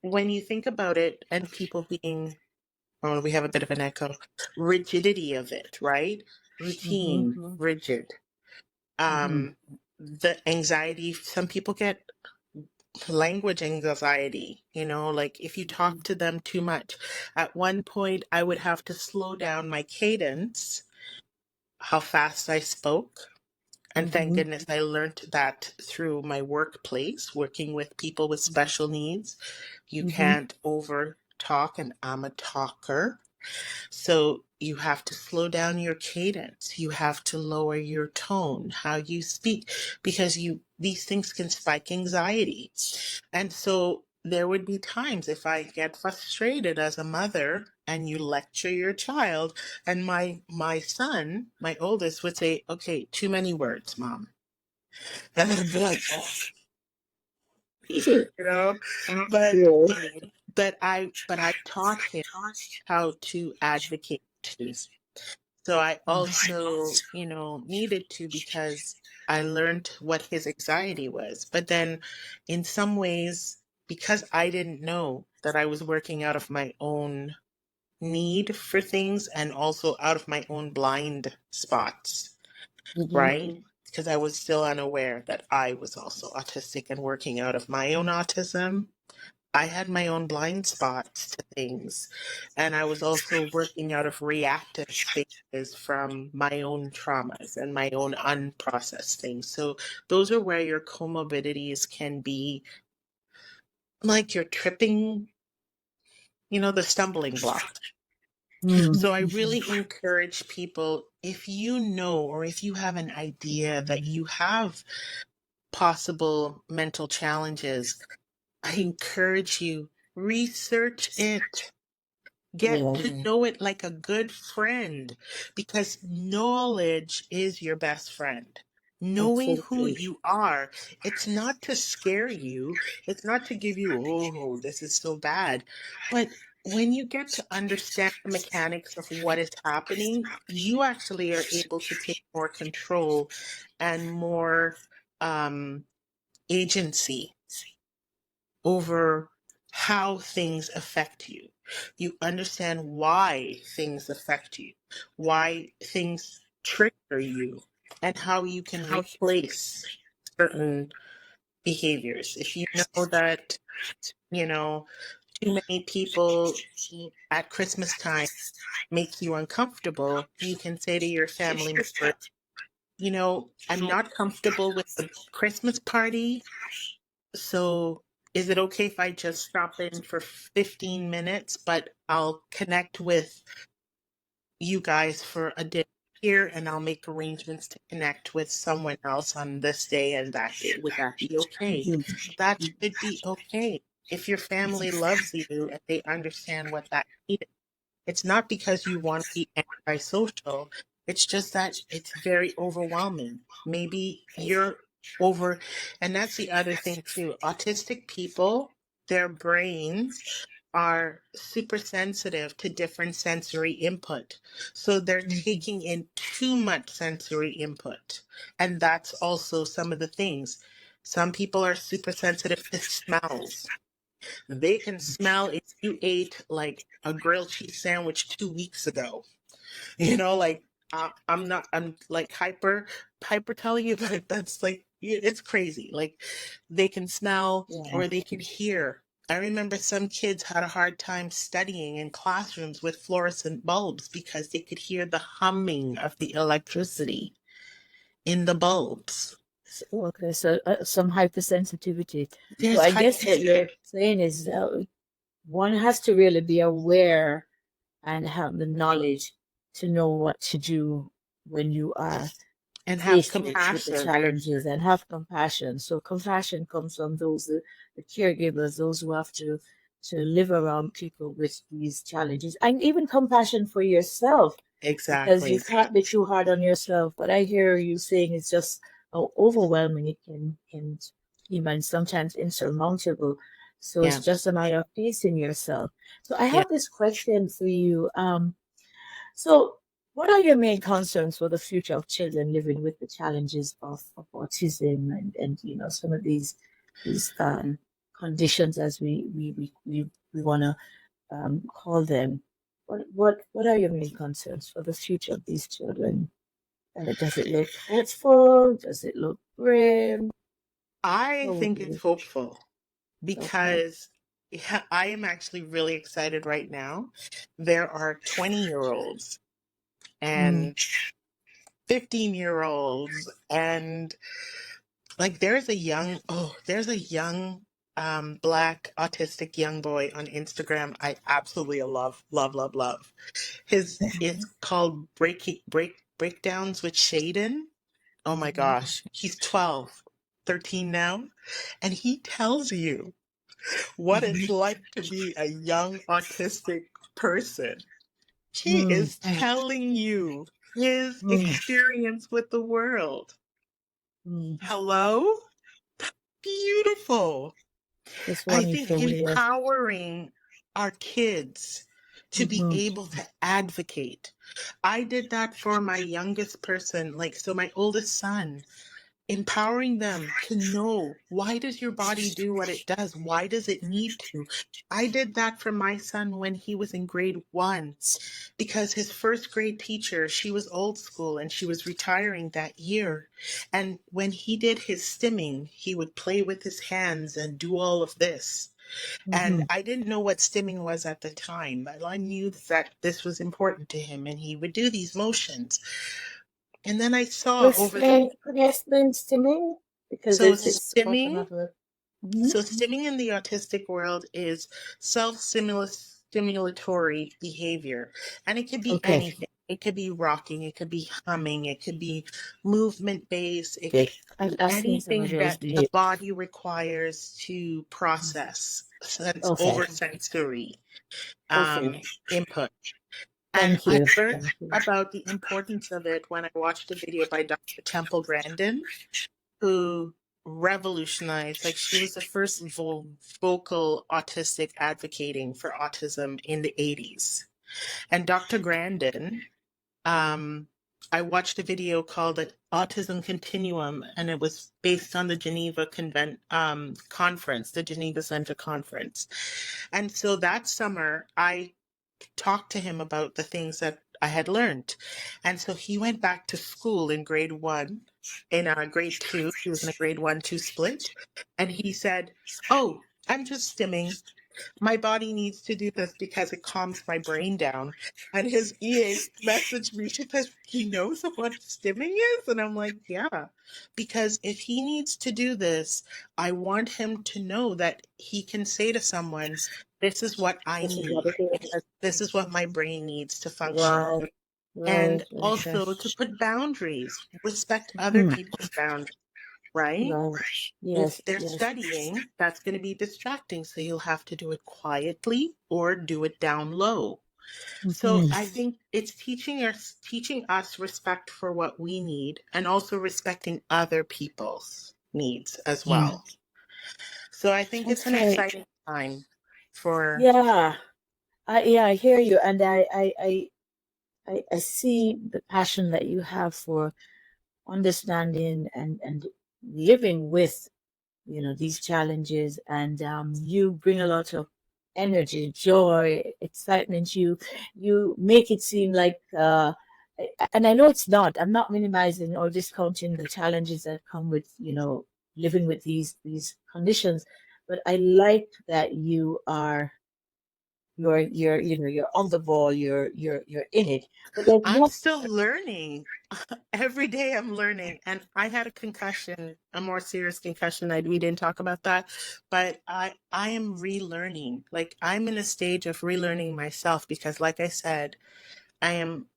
Speaker 2: when you think about it, and people being, oh, we have a bit of an echo, rigidity of it, right?
Speaker 1: Mm-hmm.
Speaker 2: Routine, rigid.
Speaker 1: Mm-hmm.
Speaker 2: The anxiety, some people get language anxiety, like if you talk to them too much. At one point, I would have to slow down my cadence, how fast I spoke. And thank
Speaker 1: Mm-hmm.
Speaker 2: goodness I learned that through my workplace, working with people with special needs. You
Speaker 1: Mm-hmm.
Speaker 2: can't over talk, and I'm a talker. So you have to slow down your cadence. You have to lower your tone, how you speak, because these things can spike anxiety. And so there would be times if I get frustrated as a mother and you lecture your child, and my son, my oldest, would say, "Okay, too many words, mom." And I'd be like, "Oh," you know, but
Speaker 1: Yeah.
Speaker 2: but I taught him how to advocate too. So I also, needed to, because I learned what his anxiety was. But then in some ways, because I didn't know that I was working out of my own need for things and also out of my own blind spots,
Speaker 1: Mm-hmm.
Speaker 2: right? Because I was still unaware that I was also autistic and working out of my own autism. I had my own blind spots to things, and I was also working out of reactive spaces from my own traumas and my own unprocessed things. So those are where your comorbidities can be, like you're tripping, the stumbling blocks.
Speaker 1: Mm-hmm.
Speaker 2: So I really encourage people, if you know or if you have an idea that you have possible mental challenges, I encourage you, research it. Get to
Speaker 1: Yes,
Speaker 2: know it like a good friend, because knowledge is your best friend. Knowing who
Speaker 1: absolutely.
Speaker 2: you are, it's not to scare you, it's not to give you, oh, this is so bad. But when you get to understand the mechanics of what is happening, you actually are able to take more control and more um, agency over how things affect you. You understand why things affect you, why things trigger you, and how you can replace certain behaviors. If you know that, you know, too many people at Christmas time makes you uncomfortable, you can say to your family member, I'm not comfortable with the Christmas party. So is it okay if I just stop in for 15 minutes, but I'll connect with you guys for a day here, and I'll make arrangements to connect with someone else on this day and that day. Would that be okay?
Speaker 1: Mm-hmm.
Speaker 2: That should be okay. If your family loves you and they understand what that means, it's not because you want to be antisocial. It's just that it's very overwhelming. Maybe you're over, and that's the other thing too. Autistic people, their brains are super sensitive to different sensory input. So they're
Speaker 1: Mhm.
Speaker 2: taking in too much sensory input. And that's also some of the things. Some people are super sensitive to smells. They can smell if you ate like a grilled cheese sandwich 2 weeks ago. Like I'm like hyper telling you, but that's like it's crazy. Like they can smell
Speaker 1: Yeah.
Speaker 2: or they can hear. I remember some kids had a hard time studying in classrooms with fluorescent bulbs because they could hear the humming of the electricity in the bulbs.
Speaker 1: Okay, so some hypersensitivity. So
Speaker 2: There's
Speaker 1: I
Speaker 2: hyper.
Speaker 1: guess what you're saying is that one has to really be aware and have the knowledge to know what to do when you are
Speaker 2: And have
Speaker 1: faced with the
Speaker 2: compassion.
Speaker 1: challenges and have compassion. So compassion comes from those the caregivers, those who have to live around people with these challenges, and even compassion for yourself because you
Speaker 2: Exactly.
Speaker 1: can't be too hard on yourself. But I hear you saying it's just how overwhelming it can seem and sometimes insurmountable. So it's
Speaker 2: Yeah.
Speaker 1: just a matter of facing yourself. So I
Speaker 2: Yeah.
Speaker 1: have this question for you. So, what are your main concerns for the future of children living with the challenges of autism and some of these conditions as we want to call them? What are your main concerns for the future of these children? Does it look hopeful? Does it look grim?
Speaker 2: I
Speaker 1: What would
Speaker 2: think it's
Speaker 1: you?
Speaker 2: hopeful
Speaker 1: Okay.
Speaker 2: because yeah, I am actually really excited right now. There are 20-year-olds
Speaker 1: Mm,
Speaker 2: and 15-year-olds and like there's a young black autistic young boy on Instagram I absolutely love, love, love, love. It's called Breakdowns with Shaden. Oh my gosh. He's 12, 13 now, and he tells you what it's
Speaker 1: mhm,
Speaker 2: like to be a young autistic person. He
Speaker 1: mm,
Speaker 2: is telling you his
Speaker 1: mm,
Speaker 2: experience with the world.
Speaker 1: mm.
Speaker 2: Hello? Beautiful.
Speaker 1: This
Speaker 2: I
Speaker 1: one is
Speaker 2: think
Speaker 1: so weird.
Speaker 2: empowering our kids to be
Speaker 1: Hmm.
Speaker 2: able to advocate. I did that for my youngest person, like, so my oldest son. Empowering them to know, why does your body do what it does? Why does it need to? I did that for my son when he was in grade 1 because his first grade teacher, she was old school and she was retiring that year. And when he did his stimming, he would play with his hands and do all of this. And
Speaker 1: Hmm.
Speaker 2: I didn't know what stimming was at the time, but I knew that this was important to him and he would do these motions. And then I saw over the
Speaker 1: Could you explain to me? Because
Speaker 2: so
Speaker 1: it's quite
Speaker 2: stimming
Speaker 1: another. Hmm.
Speaker 2: So stimming in the autistic world is self-stimulatory behavior. And it could be
Speaker 1: Okay.
Speaker 2: anything. It could be rocking, it could be humming, it could be movement based, it could
Speaker 1: Okay. I've seen some of
Speaker 2: anything
Speaker 1: those
Speaker 2: that the
Speaker 1: behavior.
Speaker 2: body requires to process sense
Speaker 1: Okay.
Speaker 2: over sensory
Speaker 1: Okay.
Speaker 2: input. And
Speaker 1: Thank
Speaker 2: I
Speaker 1: you.
Speaker 2: learned
Speaker 1: Thank you.
Speaker 2: about the importance of it when I watched a video by Dr. Temple Grandin, who revolutionized, like she was the first vocal autistic advocating for autism in the 80s. And Dr. Grandin, um, I watched a video called an Autism Continuum, and it was based on the Geneva conference, the Geneva Center conference. And so that summer, I talked to him about the things that I had learned. And so he went back to school in grade 1. In grade 2, he was in a grade 1-2 split. And he said, "Oh, I'm just stimming. My body needs to do this because it calms my brain down." And his EA messaged me. She says, "He knows what stimming is?" And I'm like, "Yeah." Because if he needs to do this, I want him to know that he can say to someone, "This is what I
Speaker 1: This is what
Speaker 2: need,
Speaker 1: it is.
Speaker 2: because this is what my brain needs to function."
Speaker 1: Right. Right.
Speaker 2: And
Speaker 1: Okay.
Speaker 2: also to put boundaries, respect other
Speaker 1: Hmm.
Speaker 2: people's boundaries, right?
Speaker 1: Right. Yes.
Speaker 2: If they're
Speaker 1: Yes.
Speaker 2: studying, that's going to be distracting. So you'll have to do it quietly or do it down low. So
Speaker 1: Mhm.
Speaker 2: I think it's teaching us respect for what we need and also respecting other people's needs as
Speaker 1: Yeah,
Speaker 2: well. So I think it's
Speaker 1: that's
Speaker 2: an
Speaker 1: right.
Speaker 2: exciting time for
Speaker 1: Yeah, I hear you, and I see the passion that you have for understanding and living with, these challenges, and you bring a lot of energy, joy, excitement. You make it seem like and I know it's not. I'm not minimizing or discounting the challenges that come with, living with these conditions, but I like that you're on the ball, you're in it. But there's
Speaker 2: I'm
Speaker 1: one.
Speaker 2: still learning. Every day I'm learning. And I had a concussion, a more serious concussion. We didn't talk about that, but I am relearning. Like I'm in a stage of relearning myself because like I said, I am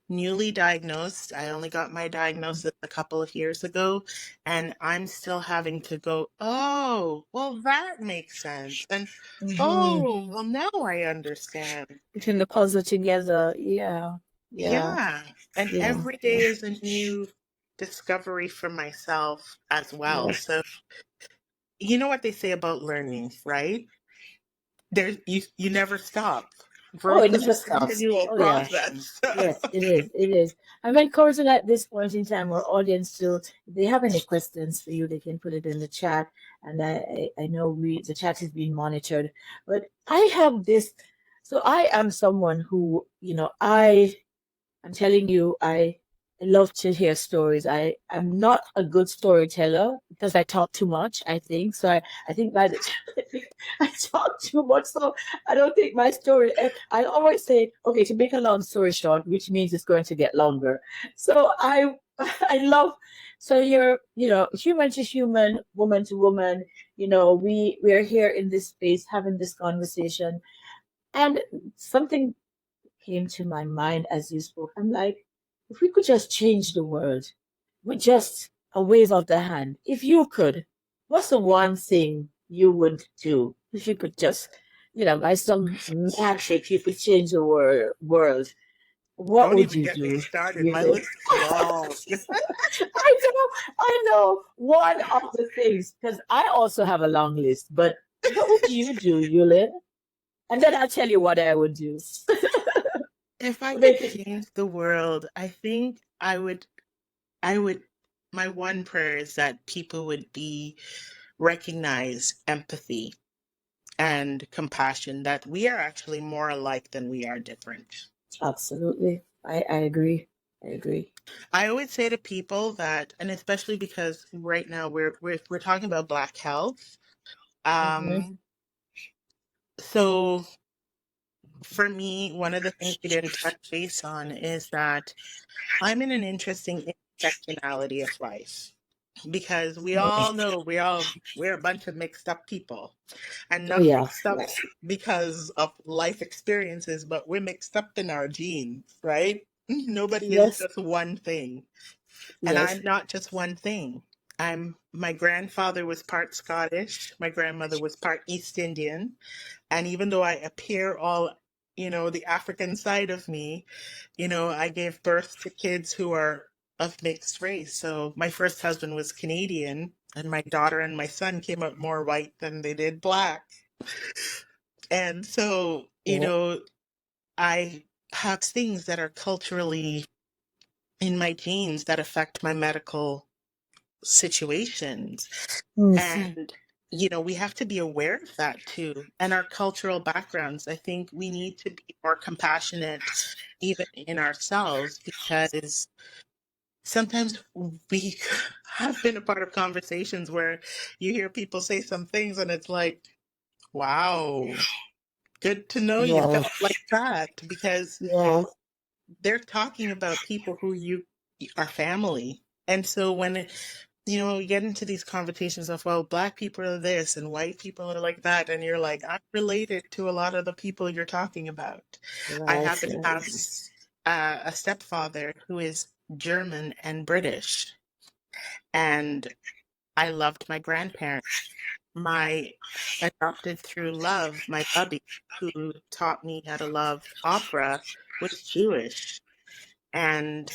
Speaker 2: newly diagnosed. I only got my diagnosis a couple of years ago, and I'm still having to go, oh, well, that makes sense. And
Speaker 1: Mhm.
Speaker 2: oh, well, now I understand.
Speaker 1: Putting the puzzle together. Yeah, yeah,
Speaker 2: Yeah. And
Speaker 1: yeah,
Speaker 2: every day
Speaker 1: yeah,
Speaker 2: is a new discovery for myself as well.
Speaker 1: yes.
Speaker 2: So, you know what they say about learning, right? You never stop.
Speaker 1: Oh,
Speaker 2: Growth
Speaker 1: it
Speaker 2: is
Speaker 1: never
Speaker 2: a
Speaker 1: stops.
Speaker 2: continual
Speaker 1: Oh, yeah.
Speaker 2: process.
Speaker 1: Yes, it is. It is. I'm encouraging at this point in time our audience to, if they have any questions for you, they can put it in the chat. And I know the chat is being monitored. But I have this. So I am someone who, I'm telling you, I love to hear stories. I'm not a good storyteller because I talk too much, I think. So I think by the time I talk too much, so I don't think my story, I always say, okay, to make a long story short, which means it's going to get longer. So I love, so you're, human to human, woman to woman, we're here in this space having this conversation. And something came to my mind as you spoke. I'm like, if we could just change the world with just a wave of the hand, if you could, what's the one thing you would do? If you could just, by some magic, you could change the world. What
Speaker 2: Don't
Speaker 1: would
Speaker 2: even
Speaker 1: you
Speaker 2: get me
Speaker 1: do?
Speaker 2: started.
Speaker 1: You
Speaker 2: My
Speaker 1: think?
Speaker 2: list is long.
Speaker 1: I know one of the things, because I also have a long list, but what would you do, Yulin? And then I'll tell you what I would do.
Speaker 2: If I could
Speaker 1: Make it.
Speaker 2: change the world, I think I would, my one prayer is that people would be recognize empathy and compassion, that we are actually more alike than we are different.
Speaker 1: Absolutely. I agree. I agree.
Speaker 2: I always say to people that, and especially because right now we're talking about Black health.
Speaker 1: Hmm.
Speaker 2: Um, so for me, one of the things we didn't touch base on is that I'm in an interesting intersectionality of life because we
Speaker 1: Mm.
Speaker 2: all know we're a bunch of mixed up people and
Speaker 1: Oh
Speaker 2: not
Speaker 1: yeah,
Speaker 2: mixed up
Speaker 1: yeah.
Speaker 2: because of life experiences, but we're mixed up in our genes, right? Nobody is
Speaker 1: Yes,
Speaker 2: just one thing. And
Speaker 1: yes.
Speaker 2: I'm not just one thing. My grandfather was part Scottish, my grandmother was part East Indian, and even though I appear all, the African side of me, I gave birth to kids who are of mixed race. So my first husband was Canadian, and my daughter and my son came out more white than they did black. And so,
Speaker 1: Yeah.
Speaker 2: I have things that are culturally in my genes that affect my medical situations.
Speaker 1: Mm.
Speaker 2: And, we have to be aware of that too. And our cultural backgrounds, I think we need to be more compassionate even in ourselves because sometimes we have been a part of conversations where you hear people say some things and it's like, wow, good to know you
Speaker 1: Yeah.
Speaker 2: felt like that because
Speaker 1: Yeah.
Speaker 2: they're talking about people who you are family. And so when we get into these conversations of, well, black people are this and white people are like that, and you're like, I'm related to a lot of the people you're talking about. I
Speaker 1: Right.
Speaker 2: happen to
Speaker 1: Right.
Speaker 2: have a stepfather who is German and British, and I loved my grandparents. my adopted through love, my hubby, who taught me how to love opera, was Jewish. And,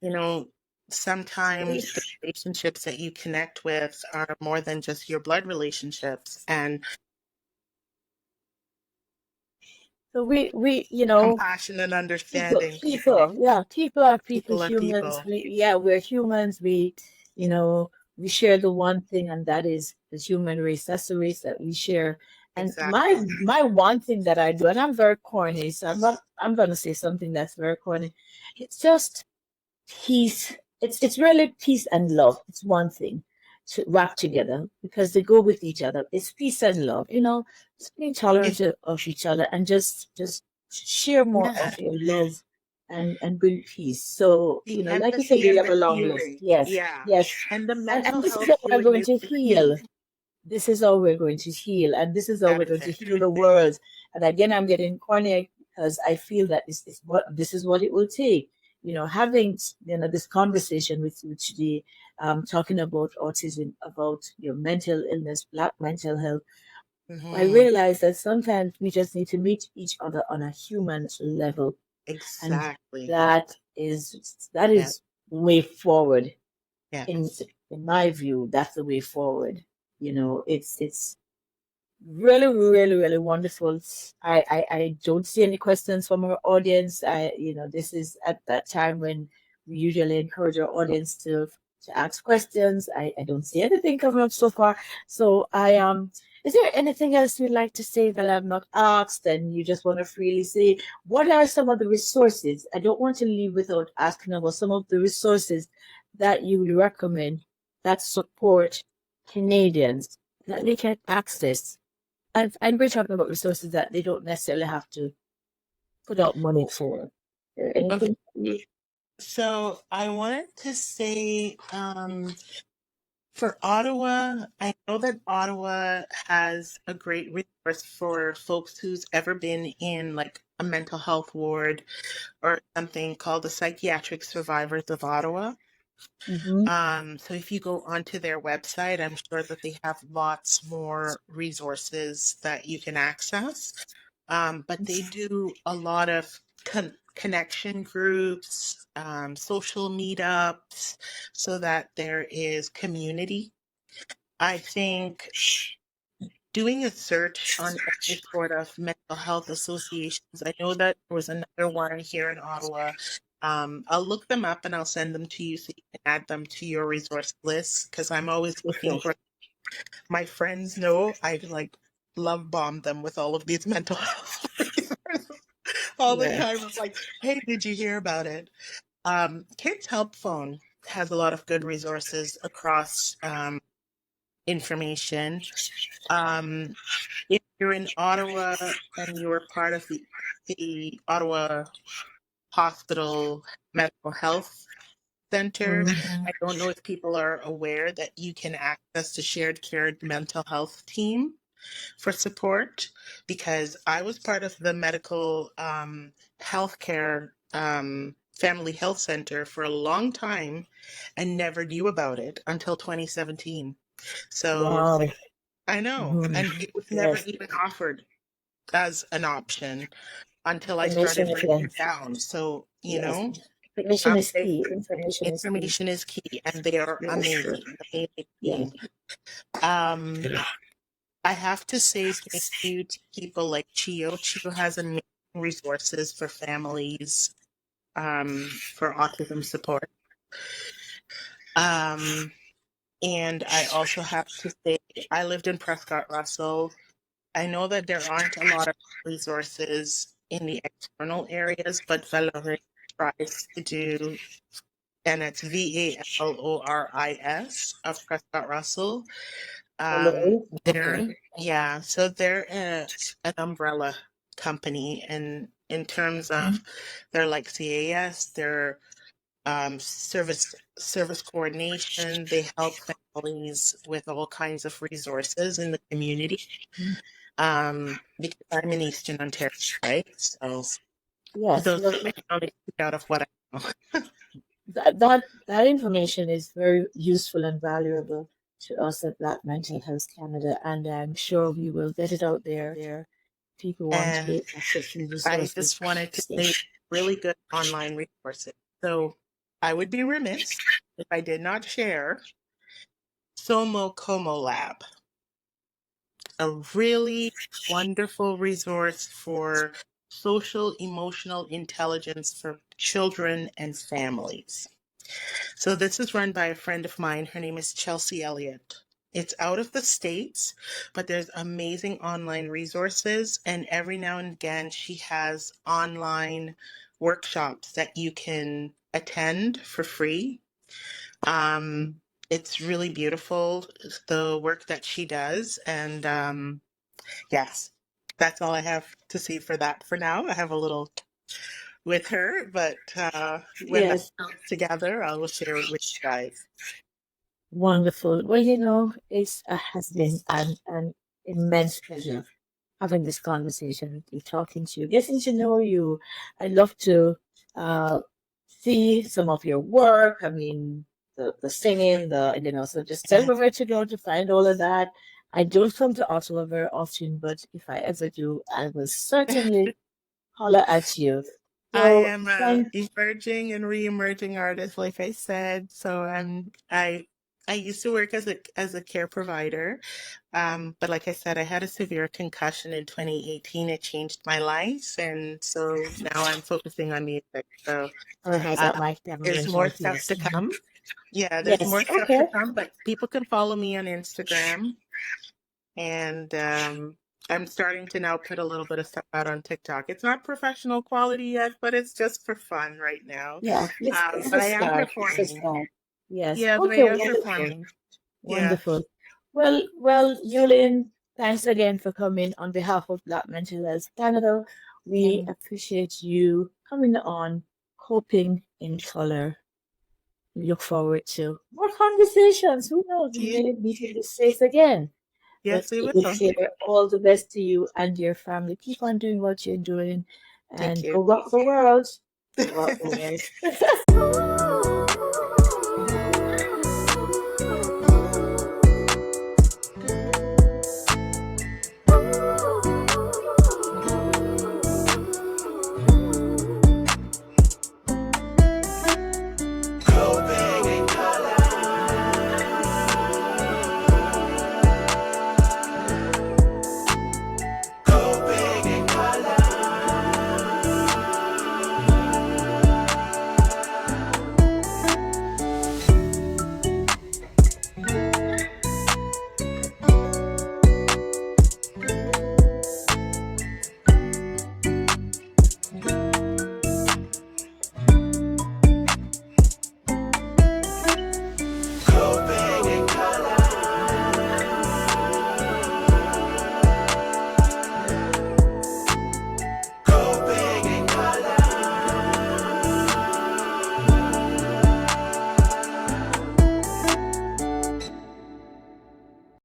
Speaker 2: you know, sometimes the relationships that you connect with are more than just your blood relationships, and
Speaker 1: So we,
Speaker 2: compassion and
Speaker 1: people,
Speaker 2: understanding people.
Speaker 1: people, yeah, people are people,
Speaker 2: People are
Speaker 1: humans.
Speaker 2: people.
Speaker 1: Yeah, we're humans. You know, we share the one thing, and that is the human race. That's the race that we share. And
Speaker 2: Exactly.
Speaker 1: my one thing that I do, and I'm very corny, so I'm gonna say something that's very corny. It's just peace. It's really peace and love. It's one thing to wrap together because they go with each other. It's peace and love. Just being
Speaker 2: It,
Speaker 1: tolerant of each other and just share more
Speaker 2: yeah,
Speaker 1: of your love and build peace. So,
Speaker 2: the
Speaker 1: like you said,
Speaker 2: empathy
Speaker 1: you
Speaker 2: and
Speaker 1: have
Speaker 2: the
Speaker 1: a long list.
Speaker 2: healing.
Speaker 1: Yes,
Speaker 2: Yeah.
Speaker 1: yes.
Speaker 2: And the
Speaker 1: And
Speaker 2: mental
Speaker 1: this is
Speaker 2: health
Speaker 1: how we're
Speaker 2: healing
Speaker 1: going
Speaker 2: is
Speaker 1: to
Speaker 2: the key.
Speaker 1: heal. This is how we're going to heal, and this is how
Speaker 2: That
Speaker 1: we're
Speaker 2: is
Speaker 1: going to
Speaker 2: it.
Speaker 1: heal the world. And again, I'm getting corny because I feel that this is what it will take. Having this conversation with the talking about autism, about your mental illness, Black mental health. I
Speaker 2: Hmm.
Speaker 1: realize that sometimes we just need to meet each other on a human level, and
Speaker 2: Exactly.
Speaker 1: that
Speaker 2: Yeah.
Speaker 1: is the way forward.
Speaker 2: Yeah.
Speaker 1: In in my view, that's the way forward. It's really, really, really wonderful. I don't see any questions from our audience. This is at that time when we usually encourage our audience to ask questions. I don't see anything coming up so far. So is there anything else you'd like to say that I've not asked and you just want to freely say? What are some of the resources? I don't want to leave without asking about some of the resources that you would recommend that support Canadians that they can access, and we're talking about resources that they don't necessarily have to put out money for.
Speaker 2: Okay.
Speaker 1: Anything?
Speaker 2: So I wanted to say, for Ottawa, I know that Ottawa has a great resource for folks who's ever been in like a mental health ward or something called the Psychiatric Survivors of Ottawa.
Speaker 1: Mm-hmm.
Speaker 2: So if you go onto their website, I'm sure that they have lots more resources that you can access. But they do a lot of connection groups, social meetups, so that there is community. I think doing a search on any sort of mental health associations. I know that there was another one here in Ottawa. I'll look them up and I'll send them to you so you can add them to your resource list because I'm always looking
Speaker 1: Okay.
Speaker 2: for my friends know I like love bomb them with all of these mental health resources all the
Speaker 1: Yeah.
Speaker 2: time. I'm like, hey, did you hear about it? Kids Help Phone has a lot of good resources across information. Um, if you're in Ottawa and you're part of the Ottawa Hospital Medical Health Center,
Speaker 1: Mm-hmm.
Speaker 2: I don't know if people are aware that you can access the shared care mental health team for support because I was part of the medical healthcare family health center for a long time and never knew about it until 2017. So
Speaker 1: Wow.
Speaker 2: I know,
Speaker 1: Mm-hmm.
Speaker 2: and it was never
Speaker 1: Yes.
Speaker 2: even offered as an option until I
Speaker 1: Information
Speaker 2: started writing
Speaker 1: again.
Speaker 2: it down. So,
Speaker 1: Yes.
Speaker 2: um,
Speaker 1: Information is
Speaker 2: they,
Speaker 1: key. Information is key.
Speaker 2: information is key, and they are
Speaker 1: Yes.
Speaker 2: amazing, amazing
Speaker 1: Yeah.
Speaker 2: team. Um, I have to say thank you to people like Chio. Chio has amazing resources for families, for autism support. Um, and I also have to say I lived in Prescott Russell. I know that there aren't a lot of resources in the external areas, but Valoris tries to do, and it's VALORIS of Prescott Russell.
Speaker 1: Hello.
Speaker 2: They're
Speaker 1: Okay.
Speaker 2: yeah, so they're an umbrella company, and in terms of they're like CAS, they're service coordination. They help families with all kinds of resources in the community. Because I'm in Eastern Ontario, right? So
Speaker 1: Yes.
Speaker 2: those
Speaker 1: Look,
Speaker 2: I can only speak out of what I know.
Speaker 1: that information is very useful and valuable. to us at Black Mental Health Canada, and I'm sure we will get it out there. People want
Speaker 2: And
Speaker 1: to access these
Speaker 2: I
Speaker 1: resources.
Speaker 2: just wanted to say
Speaker 1: Yes.
Speaker 2: really good online resources. So I would be remiss if I did not share Somo Como Lab, a really wonderful resource for social emotional intelligence for children and families. So this is run by a friend of mine. Her name is Chelsea Elliott. It's out of the States, but there's amazing online resources. And every now and again, she has online workshops that you can attend for free. It's really beautiful, the work that she does. And yes, that's all I have to say for that for now. I have a little with her, but when that
Speaker 1: Yes.
Speaker 2: comes together, I will share it with you guys.
Speaker 1: Wonderful. Well, it has been an immense pleasure having this conversation with you, talking to you, getting to know you. I love to uh, see some of your work. I mean, the singing, so just tell me where to go to find all of that. I don't come to Ottawa very often, but if I ever do, I will certainly holler at you.
Speaker 2: I
Speaker 1: So
Speaker 2: am a
Speaker 1: thank
Speaker 2: emerging and re-emerging artist, like I said. So I used to work as a care provider, but like I said, I had a severe concussion in 2018. It changed my life, and so now I'm focusing on music. So
Speaker 1: I had
Speaker 2: uh,
Speaker 1: that mic never
Speaker 2: there's
Speaker 1: went
Speaker 2: more
Speaker 1: off.
Speaker 2: stuff
Speaker 1: Yes.
Speaker 2: to come. Yeah, there's
Speaker 1: Yes.
Speaker 2: more stuff to
Speaker 1: Okay.
Speaker 2: come, but people can follow me on Instagram. And I'm starting to now put a little bit of stuff out on TikTok. It's not professional quality yet, but it's just for fun right now.
Speaker 1: Yeah. It's
Speaker 2: But
Speaker 1: a
Speaker 2: I am
Speaker 1: start. It's a
Speaker 2: performing.
Speaker 1: start. Yes.
Speaker 2: Yeah, but I
Speaker 1: Okay.
Speaker 2: am
Speaker 1: Wonderful.
Speaker 2: performing. Yeah.
Speaker 1: Wonderful. Well, Ulyn, thanks again for coming on behalf of Black Mental Health Canada. We
Speaker 2: And
Speaker 1: appreciate you coming on, Coping in Color. We look forward to more conversations. Who knows? We
Speaker 2: yeah,
Speaker 1: may meet in this space again. But
Speaker 2: yes, we
Speaker 1: we
Speaker 2: will.
Speaker 1: would say all the best to you and your family. Keep on doing what you're doing
Speaker 2: Thank
Speaker 1: and
Speaker 2: you.
Speaker 1: go rock the world. Go rock the world.